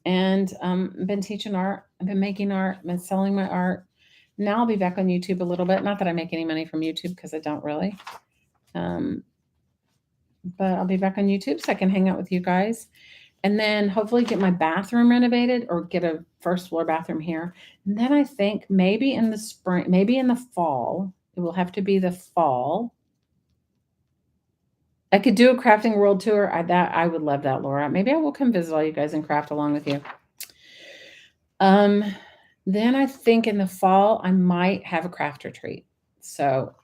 And I've been teaching art. I've been making art. I've been selling my art. Now I'll be back on YouTube a little bit. Not that I make any money from YouTube because I don't really. But I'll be back on YouTube so I can hang out with you guys. And then hopefully get my bathroom renovated or get a first floor bathroom here. And then I think maybe in the spring, maybe in the fall, it will have to be the fall. I could do a crafting world tour. I would love that, Laura. Maybe I will come visit all you guys and craft along with you. Then I think in the fall I might have a craft retreat. So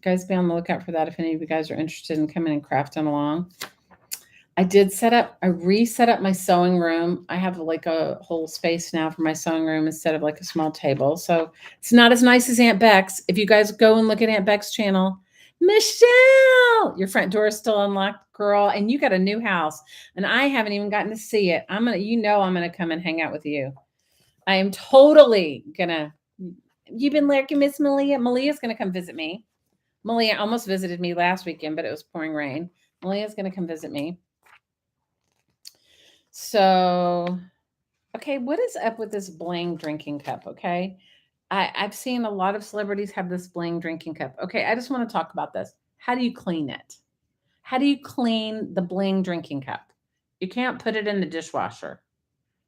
guys be on the lookout for that if any of you guys are interested in coming and crafting along. I reset up my sewing room. I have like a whole space now for my sewing room instead of like a small table. So it's not as nice as Aunt Beck's. If you guys go and look at Aunt Beck's channel, Michelle, your front door is still unlocked, girl, and you got a new house, and I haven't even gotten to see it. I'm gonna come and hang out with you. I am totally gonna. You've been lurking, Miss Malia. Malia's gonna come visit me. Malia almost visited me last weekend, but it was pouring rain. Malia's gonna come visit me. So, okay, what is up with this bling drinking cup? Okay. I've seen a lot of celebrities have this bling drinking cup. Okay, I just want to talk about this. How do you clean it? How do you clean the bling drinking cup? You can't put it in the dishwasher.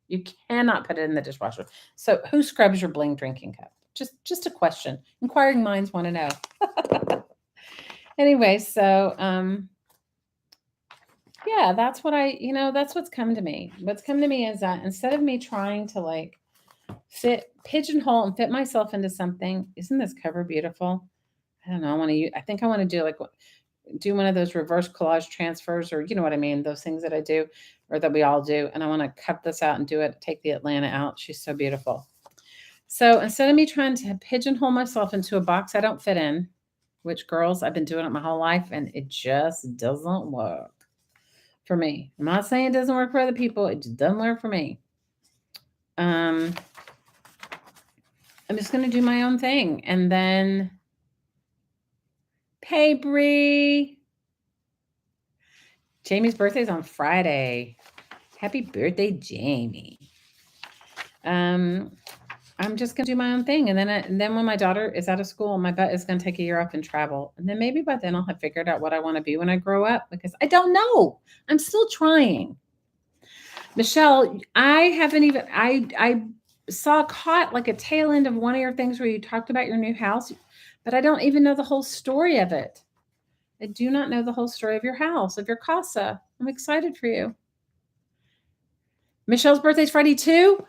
You cannot put it in the dishwasher. So who scrubs your bling drinking cup? Just a question. Inquiring minds want to know. Anyway, so yeah, that's what that's what's come to me. What's come to me is that instead of me trying to like pigeonhole and fit myself into something, isn't this cover beautiful? I don't know. I think I want to do one of those reverse collage transfers, or you know what I mean, those things that I do or that we all do. And I want to cut this out and do it, take the Atlanta out. She's so beautiful. So instead of me trying to pigeonhole myself into a box I don't fit in, which girls, I've been doing it my whole life and it just doesn't work for me. I'm not saying it doesn't work for other people. It just doesn't work for me. I'm just going to do my own thing. And then, hey, Bree. Jamie's birthday's on Friday. Happy birthday, Jamie. I'm just gonna do my own thing, and then when my daughter is out of school, my butt is gonna take a year off and travel, and then maybe by then I'll have figured out what I want to be when I grow up, because I don't know. I'm still trying. Michelle, I haven't even I saw caught like a tail end of one of your things where you talked about your new house, but I don't even know the whole story of it. I do not know the whole story of your house, of your casa. I'm excited for you. Michelle's birthday's Friday too.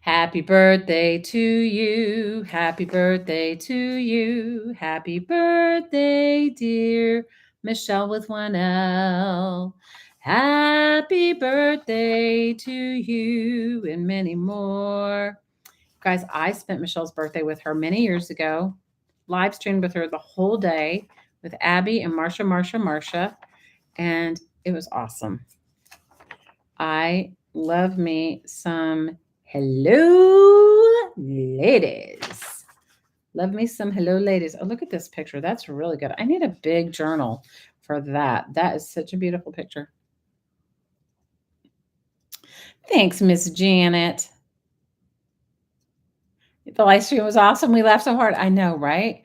Happy birthday to you. Happy birthday to you. Happy birthday, dear Michelle with 1L. Happy birthday to you and many more. Guys, I spent Michelle's birthday with her many years ago. Live streamed with her the whole day with Abby and Marsha. And it was awesome. I love me some hello ladies. Love me some hello ladies. Oh, look at this picture. That's really good. I need a big journal for that. That is such a beautiful picture. Thanks, Miss Janet. The live stream was awesome. We laughed so hard. I know, right?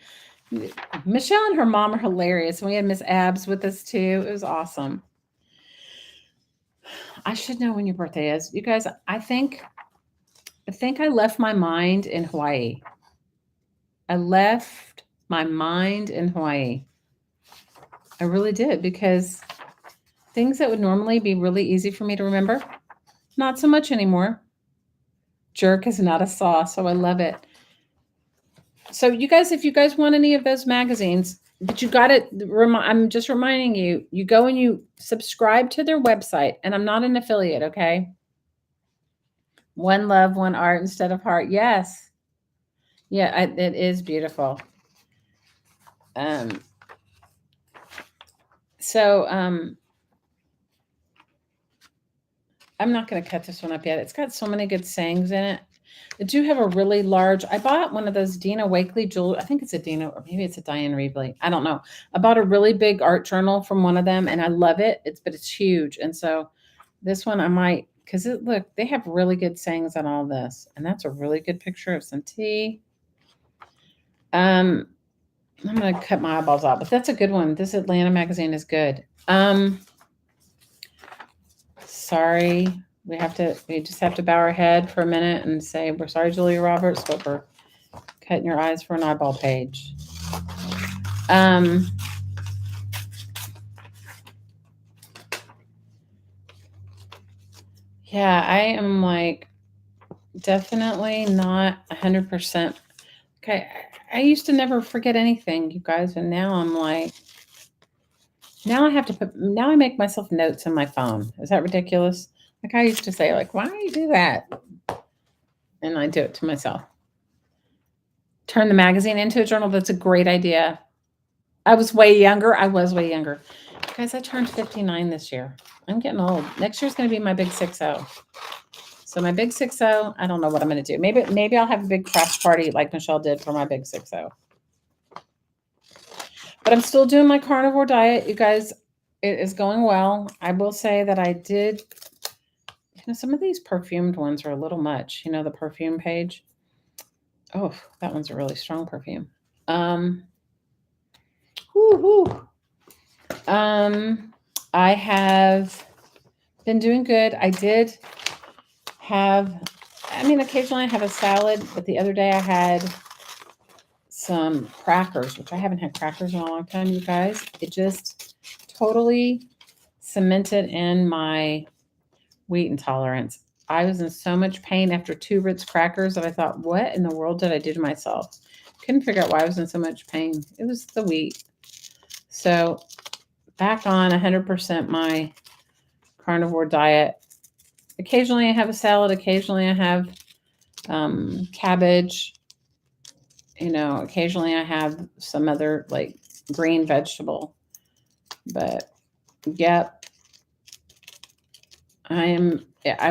Michelle and her mom are hilarious. We had Miss Abs with us too. It was awesome. I should know when your birthday is. You guys, I think I left my mind in Hawaii. I left my mind in Hawaii. I really did, because things that would normally be really easy for me to remember, not so much anymore. Jerk is not a sauce, so I love it. So you guys, if you guys want any of those magazines, but you got it. I'm just reminding you, you go and you subscribe to their website, and I'm not an affiliate, okay? One love, one art instead of heart. Yes. Yeah, it is beautiful. I'm not going to cut this one up yet. It's got so many good sayings in it. I do have a really large, I bought one of those Dina Wakley jewelry. I think it's a Dina, or maybe it's a Diane Reevely. I don't know. I bought a really big art journal from one of them, and I love it. But it's huge. And so this one I might, because look, they have really good sayings on all this. And that's a really good picture of some tea. I'm going to cut my eyeballs out, but that's a good one. This Atlanta magazine is good. Sorry. We just have to bow our head for a minute and say, we're sorry, Julia Roberts, but we're cutting your eyes for an eyeball page. Yeah, I am like definitely not 100%. Okay. I used to never forget anything, you guys. And now I'm like, now I make myself notes on my phone. Is that ridiculous? Like I used to say, like, why do you do that? And I do it to myself. Turn the magazine into a journal. That's a great idea. I was way younger. Guys, I turned 59 this year. I'm getting old. Next year's going to be my big 6-0. So my big 6-0, I don't know what I'm going to do. Maybe I'll have a big craft party like Michelle did for my big 6-0. But I'm still doing my carnivore diet. You guys, it is going well. I will say that I did, some of these perfumed ones are a little much. The perfume page. Oh, that one's a really strong perfume. I have been doing good. I did have, I mean, occasionally I have a salad, but the other day I had some crackers, which I haven't had crackers in a long time, you guys. It just totally cemented in my wheat intolerance. I was in so much pain after 2 Ritz crackers that I thought, what in the world did I do to myself? Couldn't figure out why I was in so much pain. It was the wheat. So back on 100% my carnivore diet. Occasionally I have a salad. Occasionally I have cabbage. Occasionally I have some other like green vegetable. But yep, I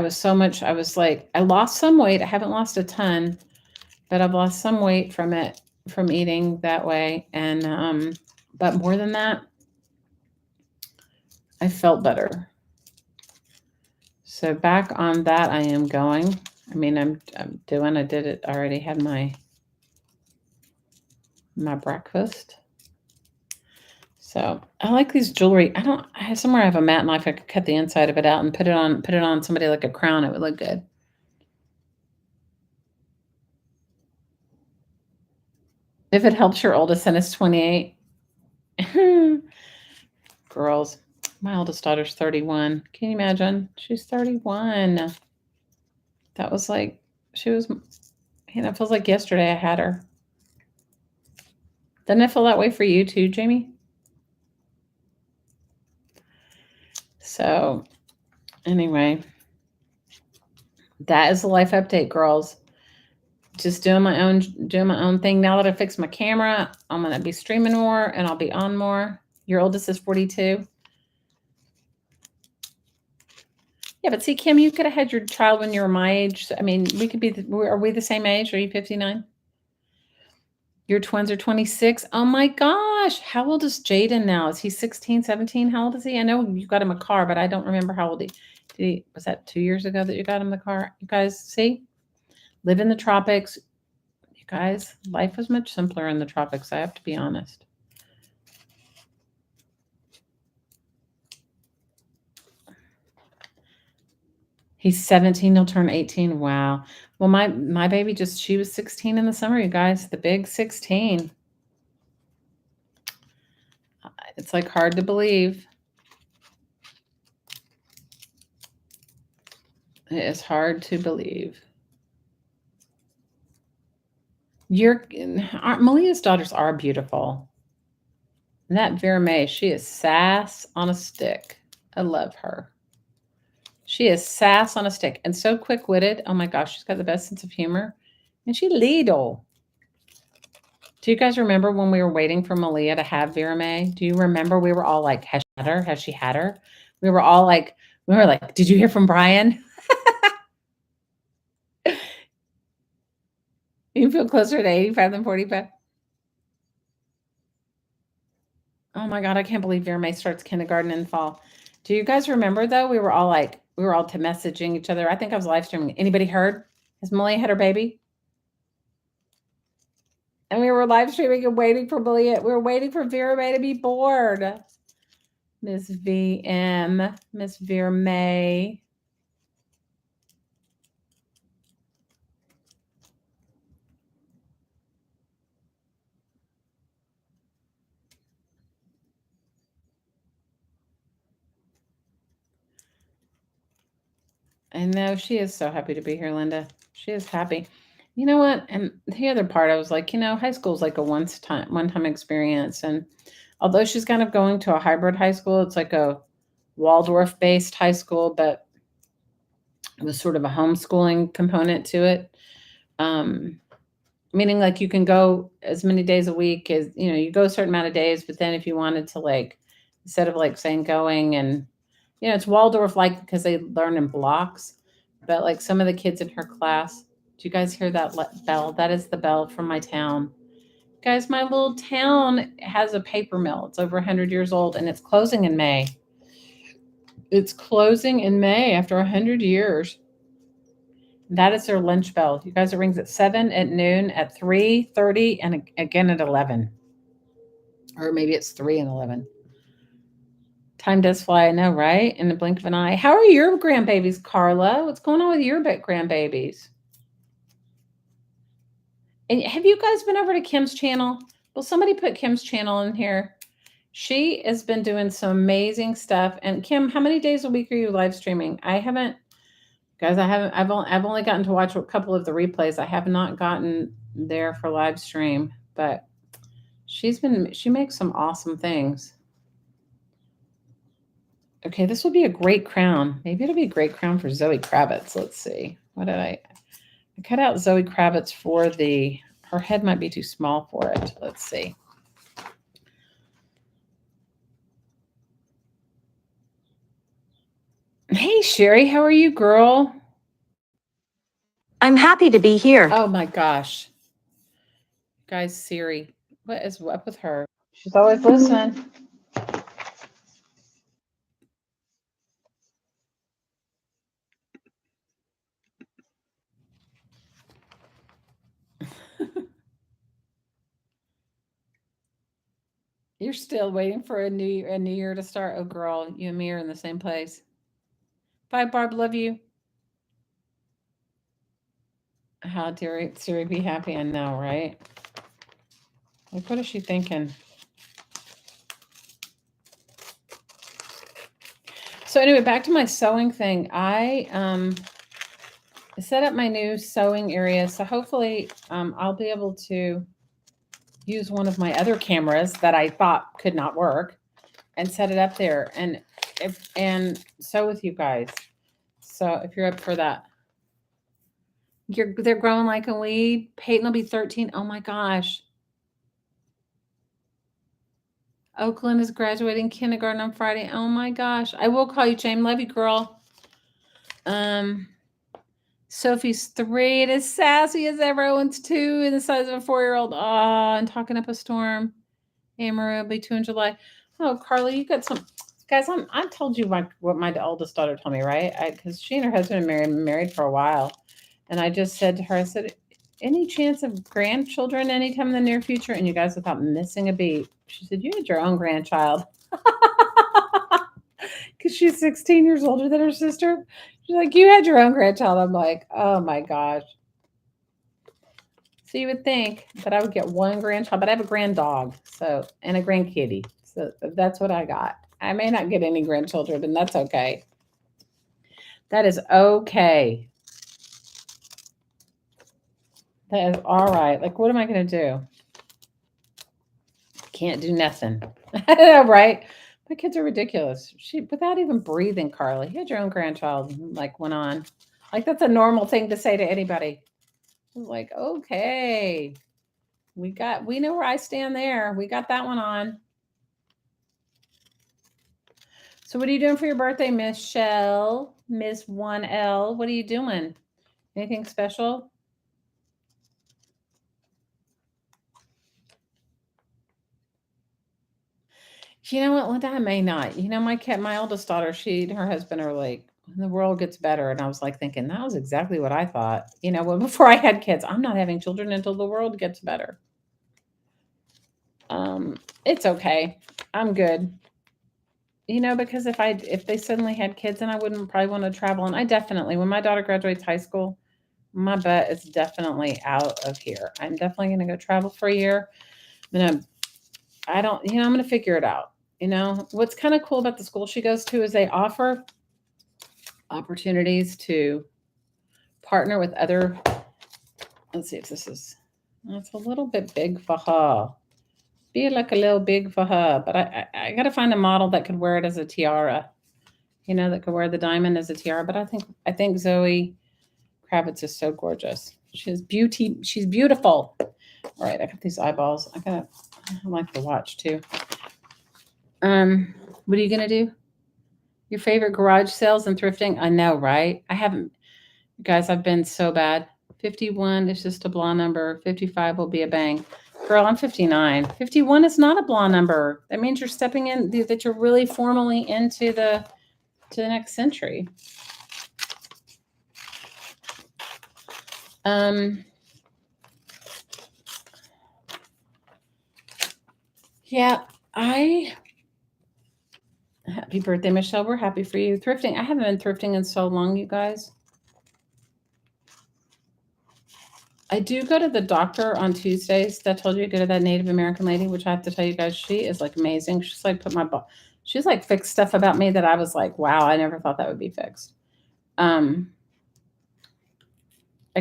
was like, I lost some weight. I haven't lost a ton, but I've lost some weight from it, from eating that way. And, but more than that, I felt better. So back on that, I am going. I mean, I did it. I already had my breakfast. So I like these jewelry. Somewhere I have a mat knife. I could cut the inside of it out and put it on somebody like a crown. It would look good. If it helps, your oldest son is 28. Girls, my oldest daughter's 31. Can you imagine? She's 31. That was like, she was, it feels like yesterday I had her. Doesn't it feel that way for you too, Jamie? So anyway, that is the life update, girls. Just doing my own thing. Now that I fixed my camera, I'm going to be streaming more and I'll be on more. Your oldest is 42. Yeah, but see, Kim, you could have had your child when you were my age. I mean, are we the same age? Are you 59? Your twins are 26. Oh my gosh. How old is Jaden now? Is he 16, 17? How old is he? I know you got him a car, but I don't remember how old was that 2 years ago that you got him the car? You guys see? Live in the tropics. You guys, life was much simpler in the tropics. I have to be honest. He's 17. He'll turn 18. Wow. Well, my baby she was 16 in the summer, you guys. The big 16. It's like hard to believe. It is hard to believe. Malia's daughters are beautiful. And that Vera May, she is sass on a stick. I love her. She is sass on a stick and so quick-witted. Oh my gosh, she's got the best sense of humor. And she little. Do you guys remember when we were waiting for Malia to have Vera May? Do you remember we were all like, has she had her? Has she had her? We were like, did you hear from Brian? You feel closer to 85 than 45? Oh my God, I can't believe Vera May starts kindergarten in the fall. Do you guys remember though? We were all to messaging each other. I think I was live streaming. Anybody heard? Has Malia had her baby? And we were live streaming and waiting for Malia. We were waiting for Vera May to be bored. Miss VM, Miss Vera May. I know she is so happy to be here, Linda. She is happy. You know what? And the other part, I was like, high school is like a one-time experience. And although she's kind of going to a hybrid high school, it's like a Waldorf-based high school, but it was sort of a homeschooling component to it. Meaning like you can go as many days a week as, you go a certain amount of days, but then if you wanted to instead of saying going and, it's Waldorf because they learn in blocks, but some of the kids in her class, do you guys hear that bell? That is the bell from my town. Guys, my little town has a paper mill. It's over 100 years old and it's closing in May. It's closing in May after 100 years. That is their lunch bell. You guys, it rings at 7, at noon, at 3:30, and again at 11. Or maybe it's 3 and 11. Time does fly, I know, right? In the blink of an eye. How are your grandbabies, Carla? What's going on with your grandbabies? And have you guys been over to Kim's channel? Will somebody put Kim's channel in here? She has been doing some amazing stuff. And Kim, how many days a week are you live streaming? I haven't, guys. I've only gotten to watch a couple of the replays. I have not gotten there for live stream, but she makes some awesome things. Okay, this would be a great crown. Maybe it'll be a great crown for Zoe Kravitz. Let's see. What did I cut out Zoe Kravitz for her head might be too small for it. Let's see. Hey, Sherry, how are you, girl? I'm happy to be here. Oh my gosh. Guys, Siri, what is up with her? She's always listening. You're still waiting for a new year to start. Oh, girl, you and me are in the same place. Bye, Barb. Love you. How dare Siri be happy? I know, right? Like, what is she thinking? So anyway, back to my sewing thing. I set up my new sewing area. So hopefully I'll be able to use one of my other cameras that I thought could not work and set it up there and sew with you guys. So if you're up for that. They're growing like a weed. Peyton will be 13. Oh my gosh. Oakland is graduating kindergarten on Friday. Oh my gosh. I will call you, James. Love you, girl. Sophie's 3 and as sassy as ever. Owen's 2 and the size of a 4-year-old. Oh, and talking up a storm. Amaru will be 2 in July. Oh, Carly, you got some guys. I told you what my oldest daughter told me, right? Because she and her husband are married for a while. And I just said to her, I said, any chance of grandchildren anytime in the near future? And you guys, without missing a beat, she said, you had your own grandchild. Because she's 16 years older than her sister. She's like, you had your own grandchild. I'm like, oh my gosh. So you would think that I would get one grandchild, but I have a grand dog, and a grand kitty. So that's what I got. I may not get any grandchildren, and that's okay. That is okay. That is all right. Like, what am I going to do? Can't do nothing. Right? My kids are ridiculous. Without even breathing, Carly, you had your own grandchild, like, went on. Like, that's a normal thing to say to anybody. Like, okay, we know where I stand there. We got that one on. So what are you doing for your birthday, Miss Shell? Miss 1L? What are you doing? Anything special? You know what, Linda? I may not. You know, my oldest daughter, she and her husband are like, when the world gets better. And I was like thinking, that was exactly what I thought. You know, before I had kids, I'm not having children until the world gets better. It's okay. I'm good. You know, because if they suddenly had kids, then I wouldn't probably want to travel. And I definitely, when my daughter graduates high school, my butt is definitely out of here. I'm definitely going to go travel for a year. I'm going to figure it out. You know, what's kind of cool about the school she goes to is they offer opportunities to partner with other. Let's see if it's a little bit big for her. Be like a little big for her, but I got to find a model that could wear it as a tiara, you know, that could wear the diamond as a tiara. But I think Zoe Kravitz is so gorgeous. She's beautiful. All right, I got these eyeballs. I like the watch too. What are you gonna do? Your favorite garage sales and thrifting? I know, right? I haven't, guys. I've been so bad. 51 is just a blah number. 55 will be a bang. Girl, I'm 59. 51 is not a blah number. That means you're stepping in, that you're really formally into the next century. Yeah, Happy birthday, Michelle. We're happy for you. Thrifting. I haven't been thrifting in so long, you guys. I do go to the doctor on Tuesdays. That told you to go to that Native American lady, which I have to tell you guys, she is like amazing. She's like she's like fixed stuff about me that I was like, wow, I never thought that would be fixed. I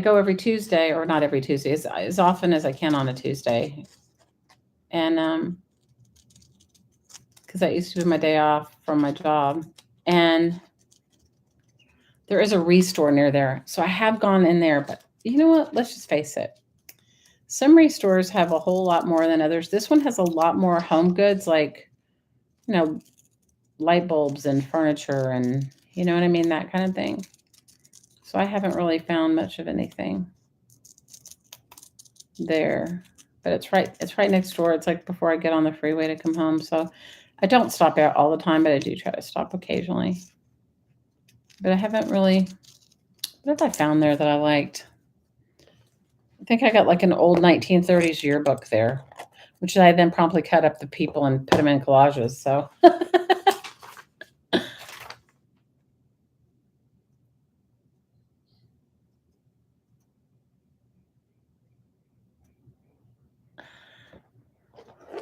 go every Tuesday, or not every Tuesday, as often as I can on a Tuesday. And because that used to be my day off from my job. And there is a restore near there. So I have gone in there, but you know what? Let's just face it. Some restores have a whole lot more than others. This one has a lot more home goods, like, light bulbs and furniture and, you know what I mean? That kind of thing. So I haven't really found much of anything there. But it's right next door. It's like before I get on the freeway to come home. So I don't stop out all the time, but I do try to stop occasionally. But I haven't really. What have I found there that I liked? I think I got like an old 1930s yearbook there, which I then promptly cut up the people and put them in collages. So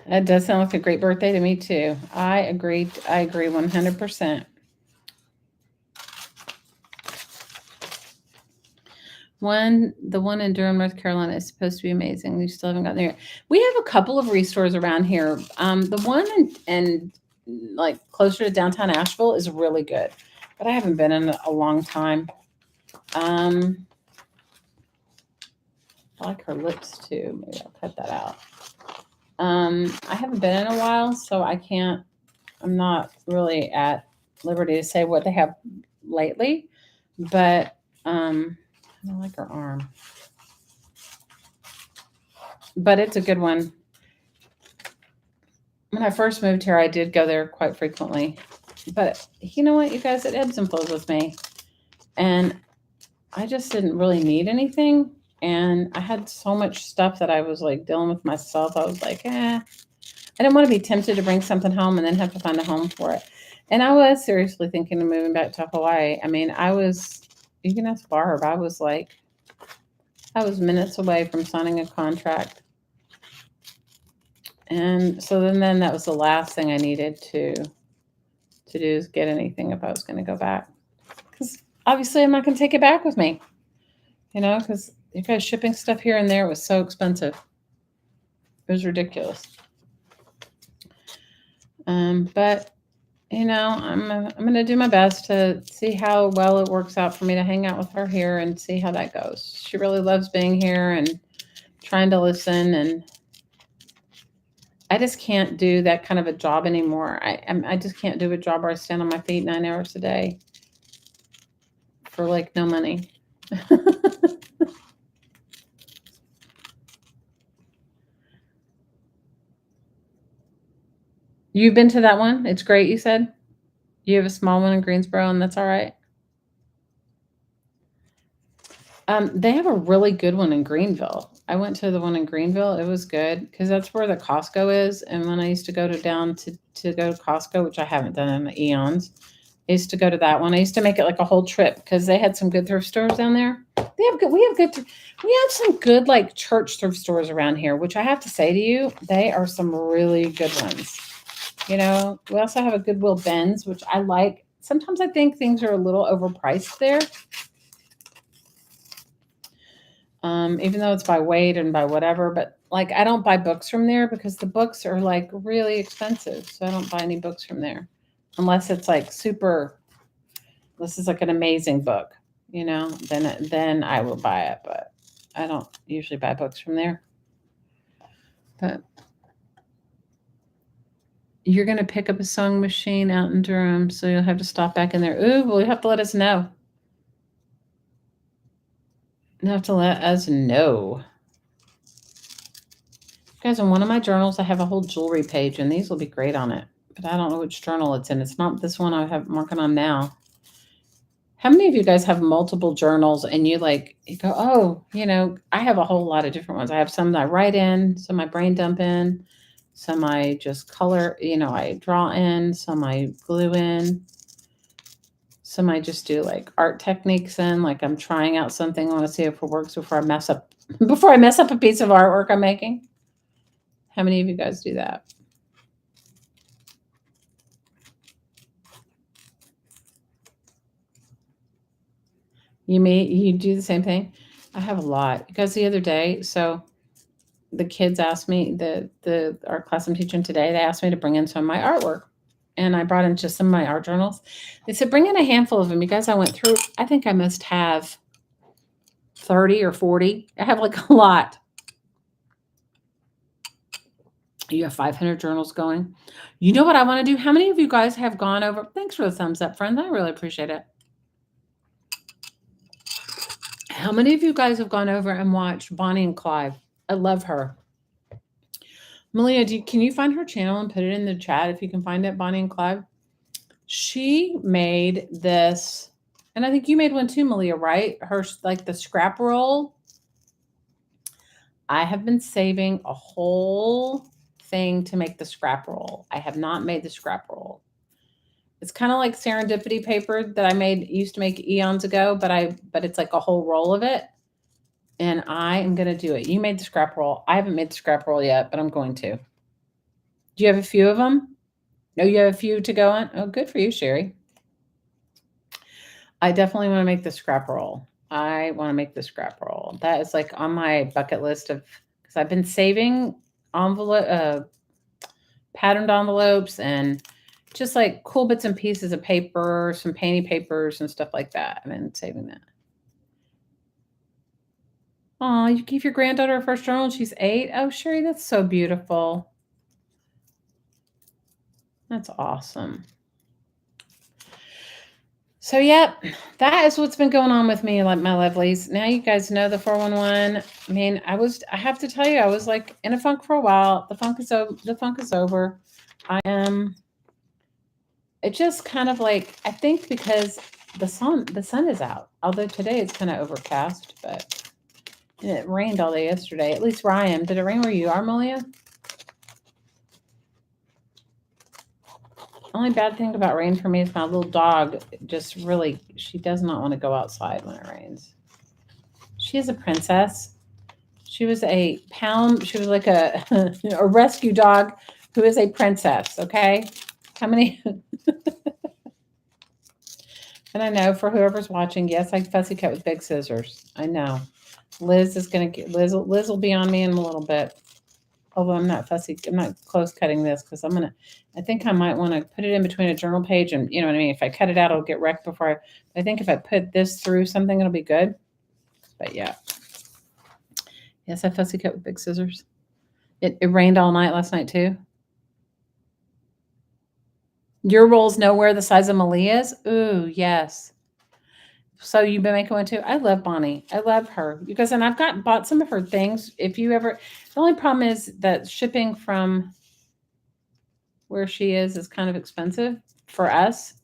that does sound like a great birthday to me too. I agree 100%. The one in Durham, North Carolina is supposed to be amazing. We still haven't gotten there. We have a couple of restores around here. The one in like closer to downtown Asheville is really good, but I haven't been in a long time. I like her lips too. Maybe I'll cut that out. I haven't been in a while, so I'm not really at liberty to say what they have lately, but I like her arm. But it's a good one. When I first moved here, I did go there quite frequently. But you know what, you guys, it ebbs and flows with me. And I just didn't really need anything. And I had so much stuff that I was like dealing with myself. I was like, I didn't want to be tempted to bring something home and then have to find a home for it. And I was seriously thinking of moving back to Hawaii. I mean, you can ask Barb, I was minutes away from signing a contract. And so then that was the last thing I needed to do is get anything if I was going to go back. Because obviously I'm not going to take it back with me, because you guys shipping stuff here and there was so expensive. It was ridiculous. But I'm going to do my best to see how well it works out for me to hang out with her here and see how that goes. She really loves being here and trying to listen, and I just can't do that kind of a job anymore. I just can't do a job where I stand on my feet 9 hours a day for like no money. You've been to that one? It's great, you said? You have a small one in Greensboro, and that's all right? They have a really good one in Greenville. I went to the one in Greenville. It was good because that's where the Costco is. And when I used to go down to go to Costco, which I haven't done in eons, I used to go to that one. I used to make it like a whole trip because they had some good thrift stores down there. We have some good like church thrift stores around here, which I have to say to you, they are some really good ones. We also have a Goodwill Ben's, which I like. Sometimes I think things are a little overpriced there. Even though it's by weight and by whatever, but like I don't buy books from there because the books are like really expensive. So I don't buy any books from there unless it's like this is like an amazing book, then I will buy it, but I don't usually buy books from there. But you're going to pick up a sewing machine out in Durham, so you'll have to stop back in there. Ooh, well, you have to let us know. You have to let us know. Guys, in one of my journals, I have a whole jewelry page, and these will be great on it. But I don't know which journal it's in. It's not this one I'm working on now. How many of you guys have multiple journals and you go, oh, I have a whole lot of different ones. I have some that I write in, some I brain dump in, Some I just color, I draw in, some I glue in. Some I just do like art techniques in, like I'm trying out something, I want to see if it works before I mess up a piece of artwork I'm making. How many of you guys do that? You do the same thing? I have a lot. Because the other day, so the kids asked me, the art class I'm teaching today, they asked me to bring in some of my artwork. And I brought in just some of my art journals. They said, bring in a handful of them. You guys, I went through, I think I must have 30 or 40. I have like a lot. You have 500 journals going. You know what I want to do? How many of you guys have gone over? Thanks for the thumbs up, friends. I really appreciate it. How many of you guys have gone over and watched Bonnie and Clyde? I love her. Malia, can you find her channel and put it in the chat if you can find it, Bonnie and Clyde? She made this, and I think you made one too, Malia, right? Her, like the scrap roll. I have been saving a whole thing to make the scrap roll. I have not made the scrap roll. It's kind of like serendipity paper that I used to make eons ago, but it's like a whole roll of it. And I am going to do it. You made the scrap roll. I haven't made the scrap roll yet, but I'm going to. Do you have a few of them? No, you have a few to go on? Oh, good for you, Sherry. I definitely want to make the scrap roll. I want to make the scrap roll. That is like on my bucket list because I've been saving patterned envelopes and just like cool bits and pieces of paper, some painty papers and stuff like that. I've been saving that. Oh, you gave your granddaughter a first journal and she's 8? Oh, Sherry, that's so beautiful. That's awesome. So, yep, that is what's been going on with me, like my lovelies. Now you guys know the 411. I mean, I have to tell you, I was like in a funk for a while. The funk is over. I am, it just kind of like, I think because the sun is out. Although today it's kind of overcast, but it rained all day yesterday. At least where I am. Did it rain where you are, Malia? Only bad thing about rain for me is my little dog just really, she does not want to go outside when it rains. She is a princess. She was a pound, she was like a, a rescue dog who is a princess, okay? How many? And I know for whoever's watching, yes, I fussy cut with big scissors. I know. Liz will be on me in a little bit. Although I'm not close cutting this because I think I might want to put it in between a journal page and, you know what I mean? If I cut it out, it'll get wrecked I think if I put this through something, it'll be good. But yeah. Yes, I fussy cut with big scissors. It rained all night last night too. Your roll's nowhere the size of Malia's? Ooh, yes. So you've been making one too? I love Bonnie. I love her. Because and I've bought some of her things. The only problem is that shipping from where she is kind of expensive for us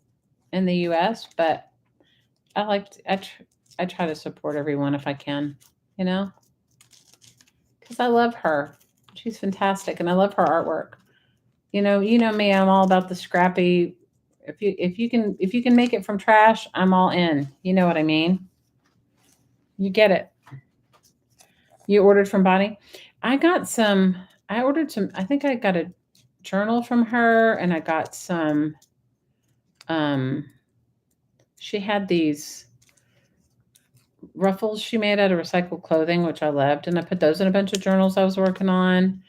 in the US, but I try to support everyone if I can, because I love her. She's fantastic and I love her artwork. You know me, I'm all about the scrappy. If you can make it from trash, I'm all in. You know what I mean? You get it. You ordered from Bonnie? I ordered some, I think I got a journal from her and I got some, she had these ruffles she made out of recycled clothing, which I loved. And I put those in a bunch of journals I was working on.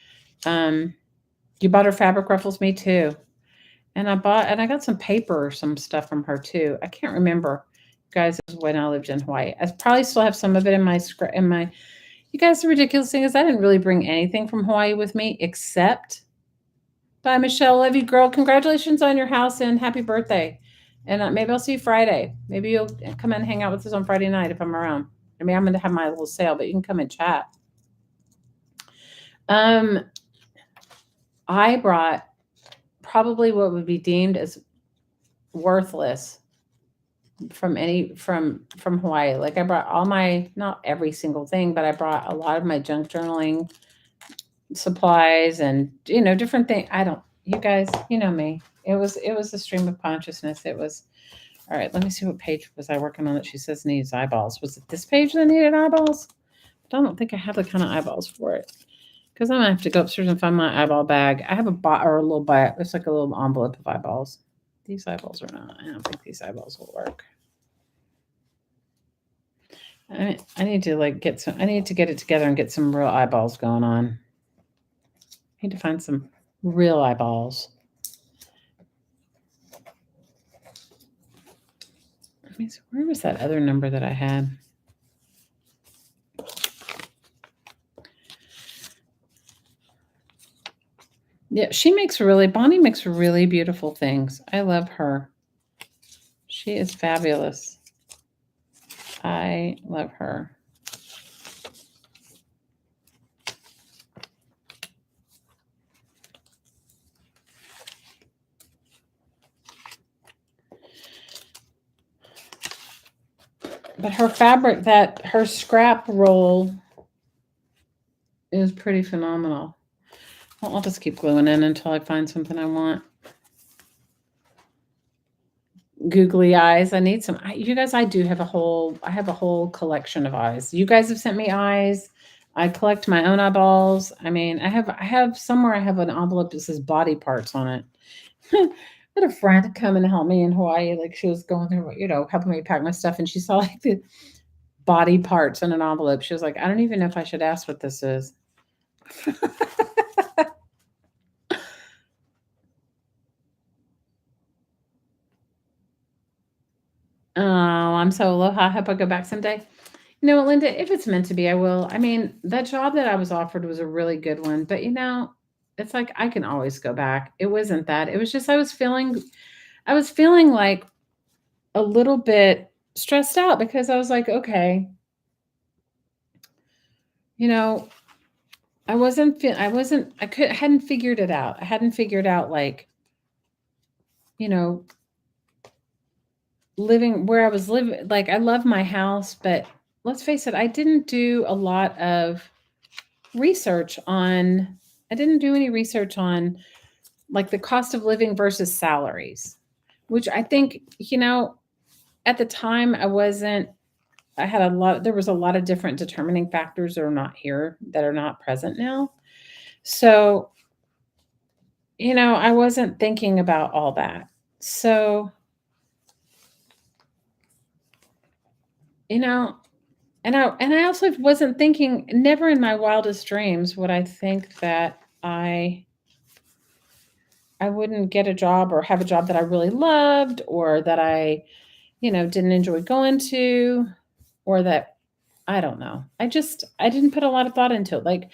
You bought her fabric ruffles? Me too. And I got some paper or some stuff from her too. I can't remember. Guys, this was when I lived in Hawaii. I probably still have some of it in my, you guys, the ridiculous thing is I didn't really bring anything from Hawaii with me except, bye, Michelle, love you, girl. Congratulations on your house and happy birthday. And maybe I'll see you Friday. Maybe you'll come in and hang out with us on Friday night if I'm around. I mean, I'm going to have my little sale, but you can come and chat. I brought probably what would be deemed as worthless from Hawaii. Like I brought all my, not every single thing, but I brought a lot of my junk journaling supplies and different things. You guys, you know me. It was a stream of consciousness. It was all right. Let me see, what page was I working on that she says needs eyeballs. Was it this page that needed eyeballs? But I don't think I have the kind of eyeballs for it. Because I'm gonna have to go upstairs and find my eyeball bag. I have or a little bag. It's like a little envelope of eyeballs. These eyeballs are not. I don't think these eyeballs will work. I need to get some. I need to get it together and get some real eyeballs going on. I need to find some real eyeballs. Let me see, where was that other number that I had? Yeah, Bonnie makes really beautiful things. I love her. She is fabulous. I love her. But her fabric, her scrap roll is pretty phenomenal. Well, I'll just keep gluing in until I find something I want. Googly eyes. I need some. You guys, I have a whole collection of eyes. You guys have sent me eyes. I collect my own eyeballs. I mean, I have somewhere, I have an envelope that says body parts on it. I had a friend come and help me in Hawaii. Like, she was going through, helping me pack my stuff, and she saw like the body parts in an envelope. She was like, I don't even know if I should ask what this is. Oh, I'm so aloha. I hope I go back someday. You know what, Linda? If it's meant to be, I will. I mean, that job that I was offered was a really good one, but it's like I can always go back. It wasn't that. It was just I was feeling like a little bit stressed out because I was like, okay, I hadn't figured it out. I hadn't figured out, like, you know, living where I was living. Like, I love my house, but let's face it, I didn't do a lot of research on I didn't do any research on, like, the cost of living versus salaries, which I think, at the time I had there was a lot of different determining factors that are not here, that are not present now. So, I wasn't thinking about all that. So, and I also wasn't thinking, never in my wildest dreams would I think that I wouldn't get a job or have a job that I really loved, or that I, didn't enjoy going to, or that I don't know. I didn't put a lot of thought into it. Like,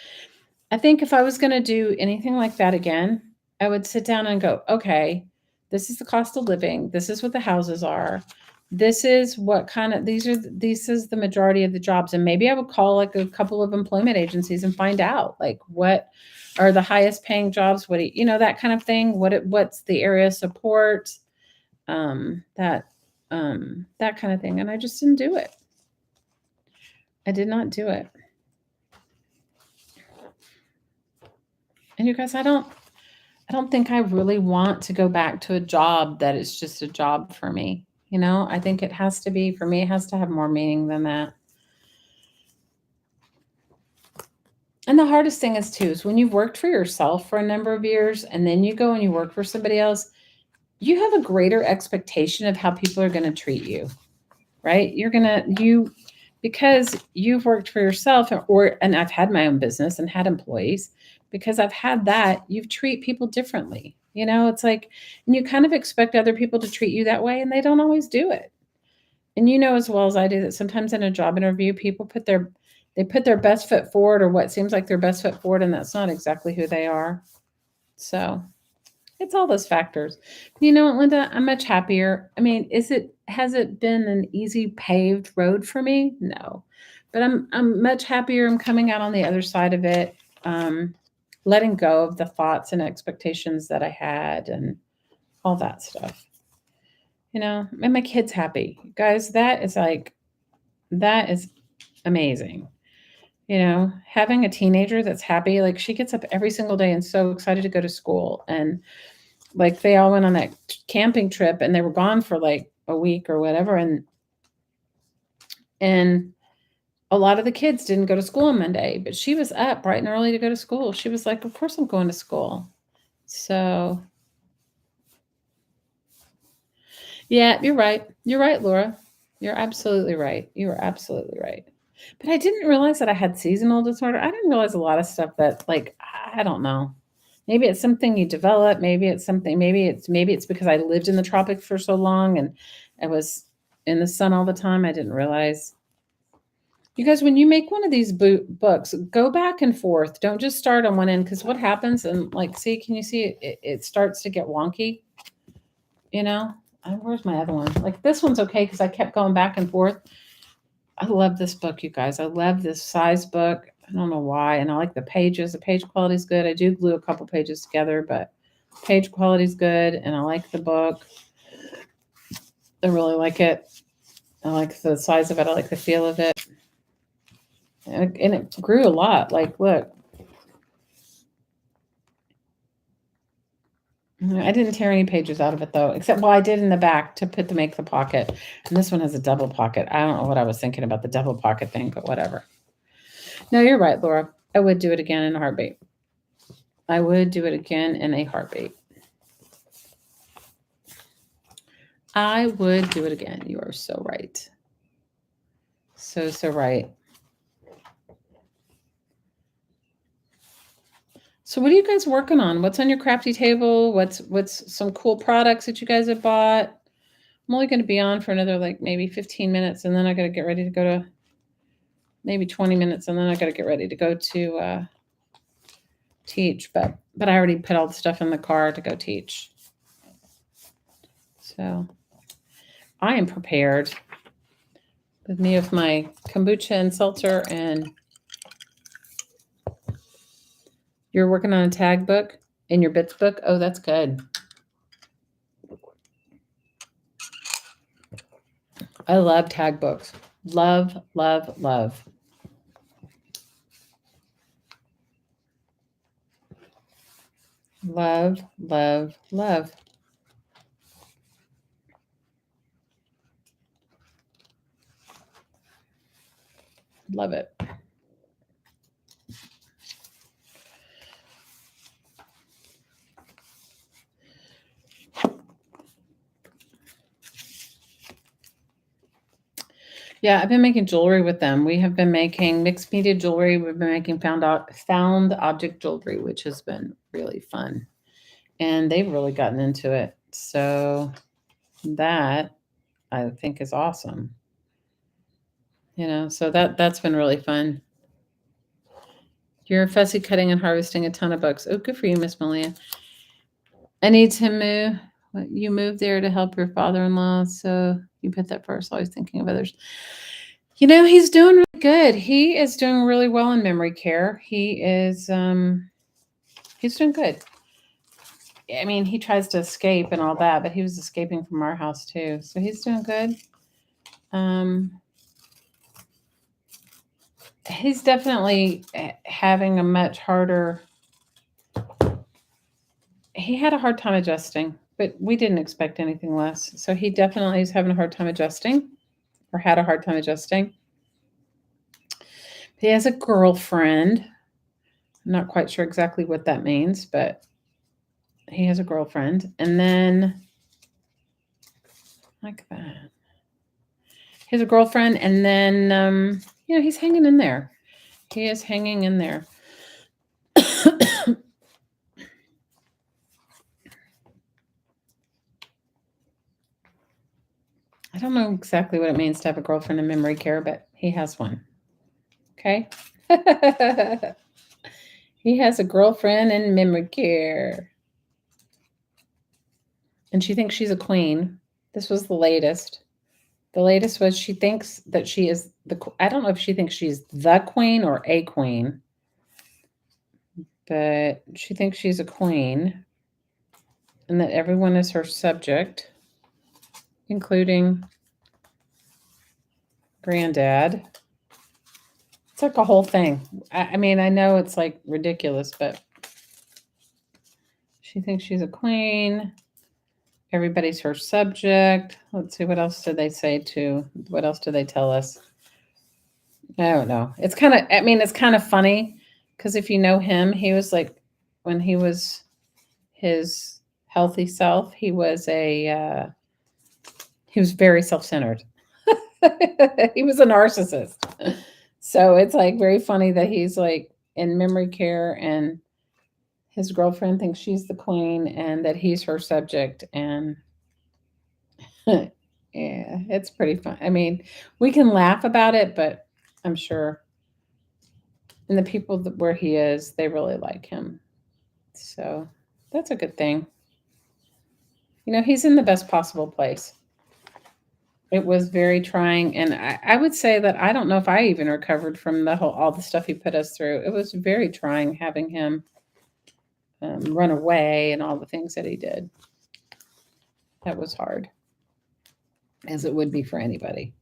I think if I was going to do anything like that again, I would sit down and go, okay, this is the cost of living. This is what the houses are. This is what kind of, this is the majority of the jobs. And maybe I would call like a couple of employment agencies and find out, like, what are the highest paying jobs? What do that kind of thing? What's the area of support? That kind of thing. And I just didn't do it. I did not do it. And you guys, I don't think I really want to go back to a job that is just a job for me. I think it has to be, for me, it has to have more meaning than that. And the hardest thing is when you've worked for yourself for a number of years and then you go and you work for somebody else, you have a greater expectation of how people are going to treat you, right? Because you've worked for yourself, and I've had my own business and had employees. Because I've had that, you treat people differently. It's like, and you kind of expect other people to treat you that way, and they don't always do it. And as well as I do that sometimes in a job interview, people put their best foot forward, or what seems like their best foot forward, and that's not exactly who they are. So it's all those factors. You know what, Linda? I'm much happier. I mean, has it been an easy paved road for me? No. But I'm much happier. I'm coming out on the other side of it. Letting go of the thoughts and expectations that I had and all that stuff. And my kid's happy. Guys, that is amazing. having a teenager that's happy, like she gets up every single day and so excited to go to school. And like they all went on that camping trip and they were gone for like a week or whatever. And a lot of the kids didn't go to school on Monday, but she was up bright and early to go to school. She was like, of course I'm going to school. So yeah, you're right. You're right, Laura. You're absolutely right. You are absolutely right. But I didn't realize that I had seasonal disorder. I didn't realize a lot of stuff that like I don't know. Maybe it's something you develop, maybe it's because I lived in the tropics for so long and I was in the sun all the time. I didn't realize. You guys, when you make one of these books, go back and forth. Don't just start on one end because what happens and like, see, can you see it starts to get wonky, you know? Where's my other one? Like this one's okay because I kept going back and forth. I love this book, you guys. I love this size book. I don't know why. And I like the pages. The page quality is good. I do glue a couple pages together, but page quality is good. And I like the book. I really like it. I like the size of it. I like the feel of it. And it grew a lot. Like, look. I didn't tear any pages out of it though, except well, I did in the back to make the pocket. And this one has a double pocket. I don't know what I was thinking about the double pocket thing, but whatever. No, you're right, Laura. I would do it again in a heartbeat. I would do it again in a heartbeat. I would do it again. You are so right. So right. So what are you guys working on? What's on your crafty table? What's some cool products that you guys have bought? I'm only going to be on for another like maybe 15 minutes and then I got to get ready to go to maybe 20 minutes and then I got to get ready to go to teach, but I already put all the stuff in the car to go teach. So I am prepared with me with my kombucha and seltzer. And you're working on a tag book in your bits book. Oh, that's good. I love tag books. Love, love, love. Love, love, love. Love it. Yeah, I've been making jewelry with them. We have been making mixed media jewelry. We've been making found object jewelry, which has been really fun. And they've really gotten into it. So that I think is awesome. So that's been really fun. You're fussy cutting and harvesting a ton of books. Oh, good for you, Miss Malia. I need to move. You moved there to help your father-in-law, so you put that first. Always thinking of others. He's doing really good. He is doing really well in memory care. He's doing good. I mean, he tries to escape and all that, but he was escaping from our house too. So he's doing good. He's definitely having a much harder. He had a hard time adjusting, but we didn't expect anything less. So he definitely is having a hard time adjusting, or had a hard time adjusting. He has a girlfriend. I'm not quite sure exactly what that means, but he has a girlfriend. And then, like that. He has a girlfriend, and then, he's hanging in there. He is hanging in there. I don't know exactly what it means to have a girlfriend in memory care, but he has one. Okay? He has a girlfriend in memory care. And she thinks she's a queen. This was the latest. The latest was she thinks that she is I don't know if she thinks she's the queen or a queen, but she thinks she's a queen and that everyone is her subject, including Granddad. It's like a whole thing. I mean, I know it's like ridiculous, but she thinks she's a queen. Everybody's her subject. Let's see, what else did they say to? What else do they tell us? I don't know. It's kind of, I mean, it's kind of funny because if you know him, he was like, when he was his healthy self, he was very self-centered. He was a narcissist. So it's like very funny that he's like in memory care and his girlfriend thinks she's the queen and that he's her subject. And yeah, it's pretty fun. I mean, we can laugh about it, but I'm sure, and the people where he is, they really like him. So that's a good thing. You know, he's in the best possible place. It was very trying, and I would say that I don't know if I even recovered from all the stuff he put us through. It was very trying having him run away and all the things that he did. That was hard, as it would be for anybody.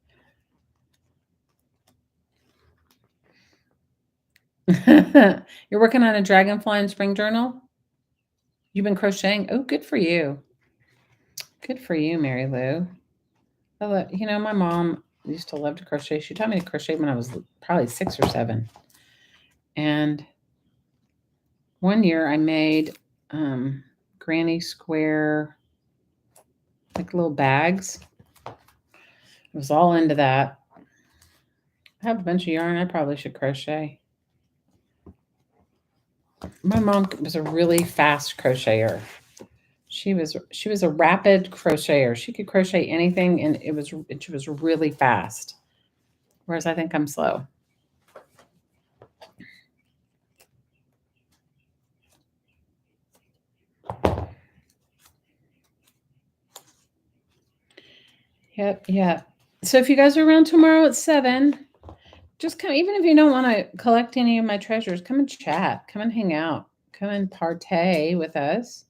You're working on a dragonfly and spring journal? You've been crocheting? Oh, good for you. Good for you, Mary Lou. You know, my mom used to love to crochet. She taught me to crochet when I was probably 6 or 7. And one year I made granny square, like little bags. I was all into that. I have a bunch of yarn. I probably should crochet. My mom was a really fast crocheter. She was a rapid crocheter. She could crochet anything, and she was really fast. Whereas I think I'm slow. Yep, yeah. So if you guys are around tomorrow at 7, just come. Even if you don't want to collect any of my treasures, come and chat. Come and hang out. Come and partay with us.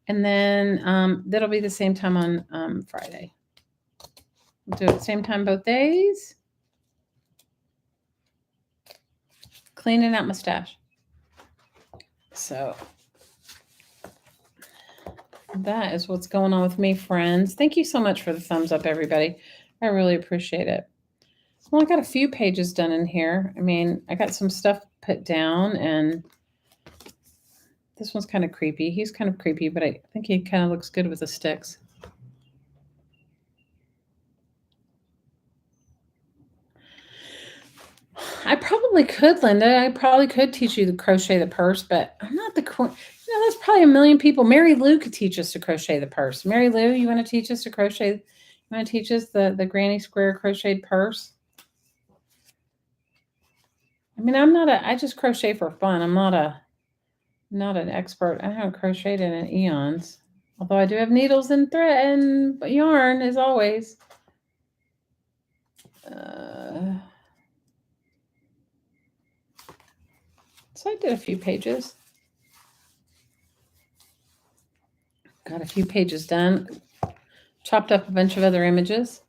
And then that'll be the same time on Friday. We'll do it same time both days. Cleaning out my stash. So that is what's going on with me, friends. Thank you so much for the thumbs up, everybody. I really appreciate it. Well, I got a few pages done in here. I mean, I got some stuff put down, and this one's kind of creepy. He's kind of creepy, but I think he kind of looks good with the sticks. I probably could, Linda. I probably could teach you to crochet the purse, but I'm not the there's probably a million people. Mary Lou could teach us to crochet the purse. Mary Lou, you want to teach us to crochet? You want to teach us the granny square crocheted purse? I mean, I just crochet for fun. I'm not an expert. I haven't crocheted in eons. Although I do have needles and thread and yarn as always. So I did a few pages. Got a few pages done. Chopped up a bunch of other images.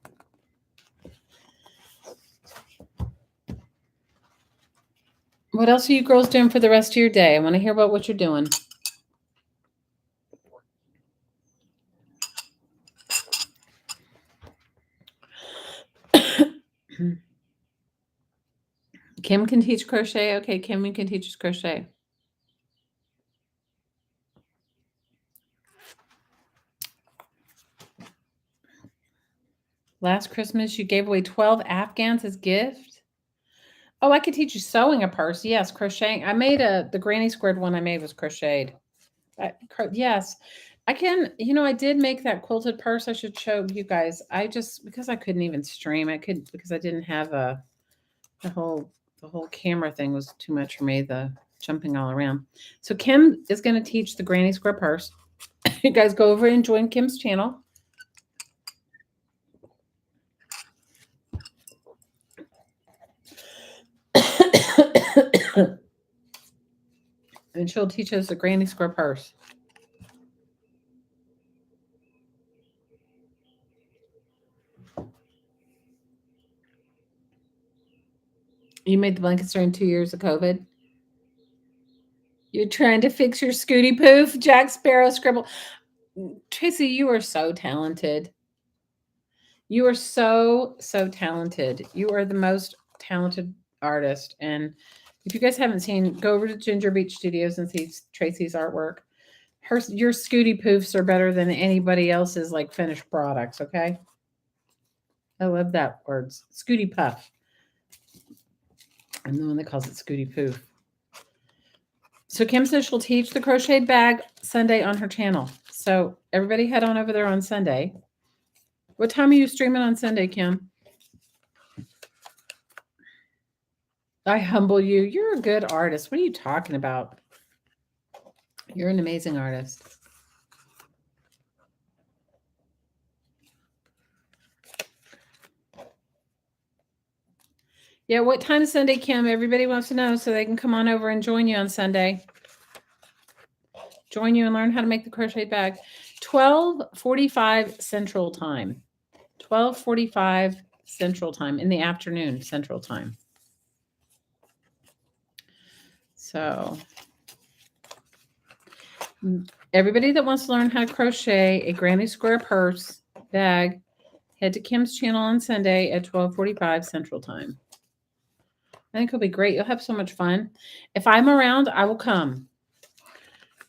What else are you girls doing for the rest of your day? I want to hear about what you're doing. Kim can teach crochet. Okay, Kim, you can teach us crochet. Last Christmas, you gave away 12 Afghans as gift. Oh, I could teach you sewing a purse. Yes, crocheting. I made the granny squared one I made was crocheted. Yes, I can. You know, I did make that quilted purse. I should show you guys. Because I couldn't even stream. Because I didn't have the whole camera thing was too much for me. The jumping all around. So Kim is going to teach the granny square purse. You guys go over and join Kim's channel. And she'll teach us the granny square purse. You made the blankets during 2 years of COVID. You're trying to fix your Scooty Poof, Jack Sparrow scribble. Tracy, you are so talented. You are so talented. You are the most talented artist. And if you guys haven't seen, go over to Ginger Beach Studios and see Tracy's artwork. Your Scooty Poofs are better than anybody else's like finished products, okay? I love that word. Scooty Puff. I'm the one that calls it Scooty Poof. So Kim says she'll teach the crocheted bag Sunday on her channel. So everybody head on over there on Sunday. What time are you streaming on Sunday, Kim? I humble you. You're a good artist. What are you talking about? You're an amazing artist. Yeah, what time is Sunday, Kim? Everybody wants to know so they can come on over and join you on Sunday. Join you and learn how to make the crochet bag. 12:45 Central Time. 12:45 Central Time in the afternoon, Central Time. So everybody that wants to learn how to crochet a granny square purse bag, head to Kim's channel on Sunday at 12:45 Central Time. I think it'll be great. You'll have so much fun. If I'm around, I will come.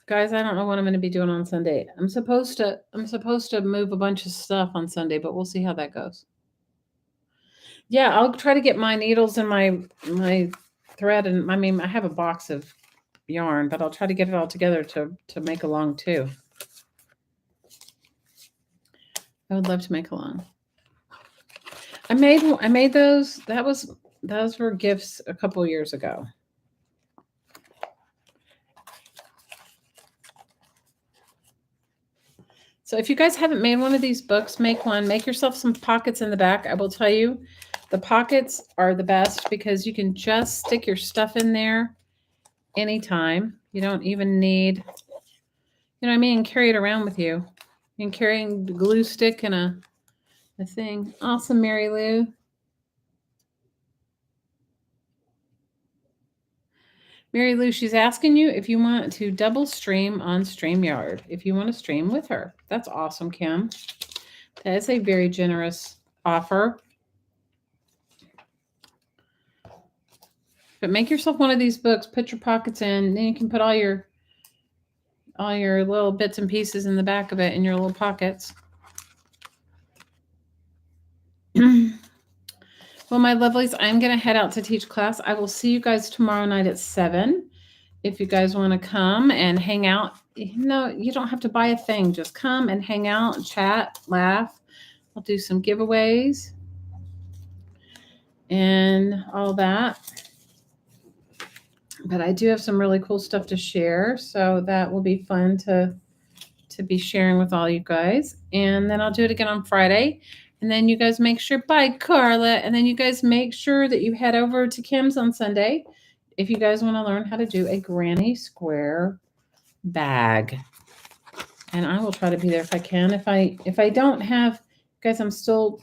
Guys, I don't know what I'm going to be doing on Sunday. I'm supposed to move a bunch of stuff on Sunday, but we'll see how that goes. Yeah, I'll try to get my needles and my thread, and I have a box of yarn, but I'll try to get it all together to make a long too. I would love to make a long. I made those. Those were gifts a couple years ago. So if you guys haven't made one of these books, make one. Make yourself some pockets in the back. I will tell you, the pockets are the best because you can just stick your stuff in there anytime. You don't even need, carry it around with you. You can carry a glue stick and a thing. Awesome, Mary Lou. Mary Lou, she's asking you if you want to double stream on StreamYard, if you want to stream with her. That's awesome, Kim. That is a very generous offer. But make yourself one of these books, put your pockets in, then you can put all your little bits and pieces in the back of it in your little pockets. Well, my lovelies, I'm going to head out to teach class. I will see you guys tomorrow night at 7. If you guys want to come and hang out, you don't have to buy a thing. Just come and hang out, chat, laugh. I'll do some giveaways and all that. But I do have some really cool stuff to share, so that will be fun to be sharing with all you guys. And then I'll do it again on Friday. And then you guys make sure, bye, Carla. And then you guys make sure that you head over to Kim's on Sunday if you guys want to learn how to do a granny square bag. And I will try to be there if I can. If I don't have, guys, I'm still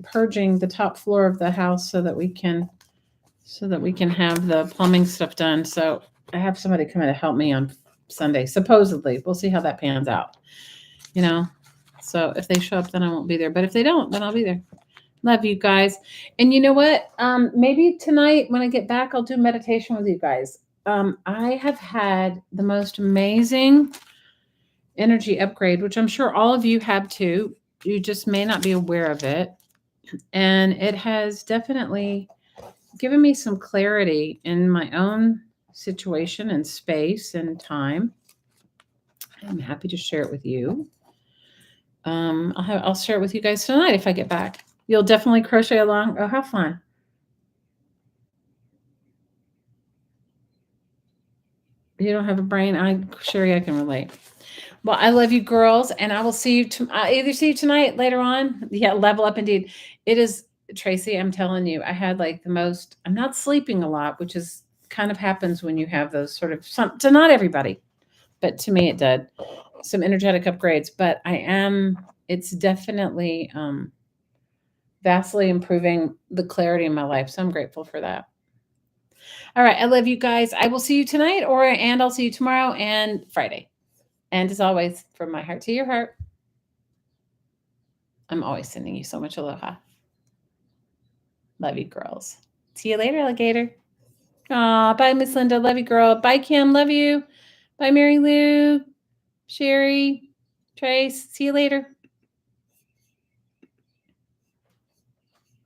purging the top floor of the house so that we can have the plumbing stuff done. So I have somebody come in to help me on Sunday, supposedly. We'll see how that pans out. So if they show up, then I won't be there. But if they don't, then I'll be there. Love you guys. And you know what? Maybe tonight when I get back, I'll do meditation with you guys. I have had the most amazing energy upgrade, which I'm sure all of you have too. You just may not be aware of it. And it has definitely given me some clarity in my own situation and space and time. I'm happy to share it with you. I'll share it with you guys tonight if I get back. You'll definitely crochet along. Oh, how fun. You don't have a brain? Sherry, I can relate. Well, I love you girls, and I will see you either see you tonight, later on. Yeah, level up indeed. It is, Tracy, I'm telling you, I had like I'm not sleeping a lot, which is kind of happens when you have those sort of, to not everybody, but to me it did. Some energetic upgrades, but it's definitely vastly improving the clarity in my life. So I'm grateful for that. All right. I love you guys. I will see you tonight and I'll see you tomorrow and Friday. And as always, from my heart to your heart, I'm always sending you so much aloha. Love you, girls. See you later, alligator. Aw, bye, Miss Linda. Love you, girl. Bye, Kim. Love you. Bye, Mary Lou, Sherry, Trace. See you later.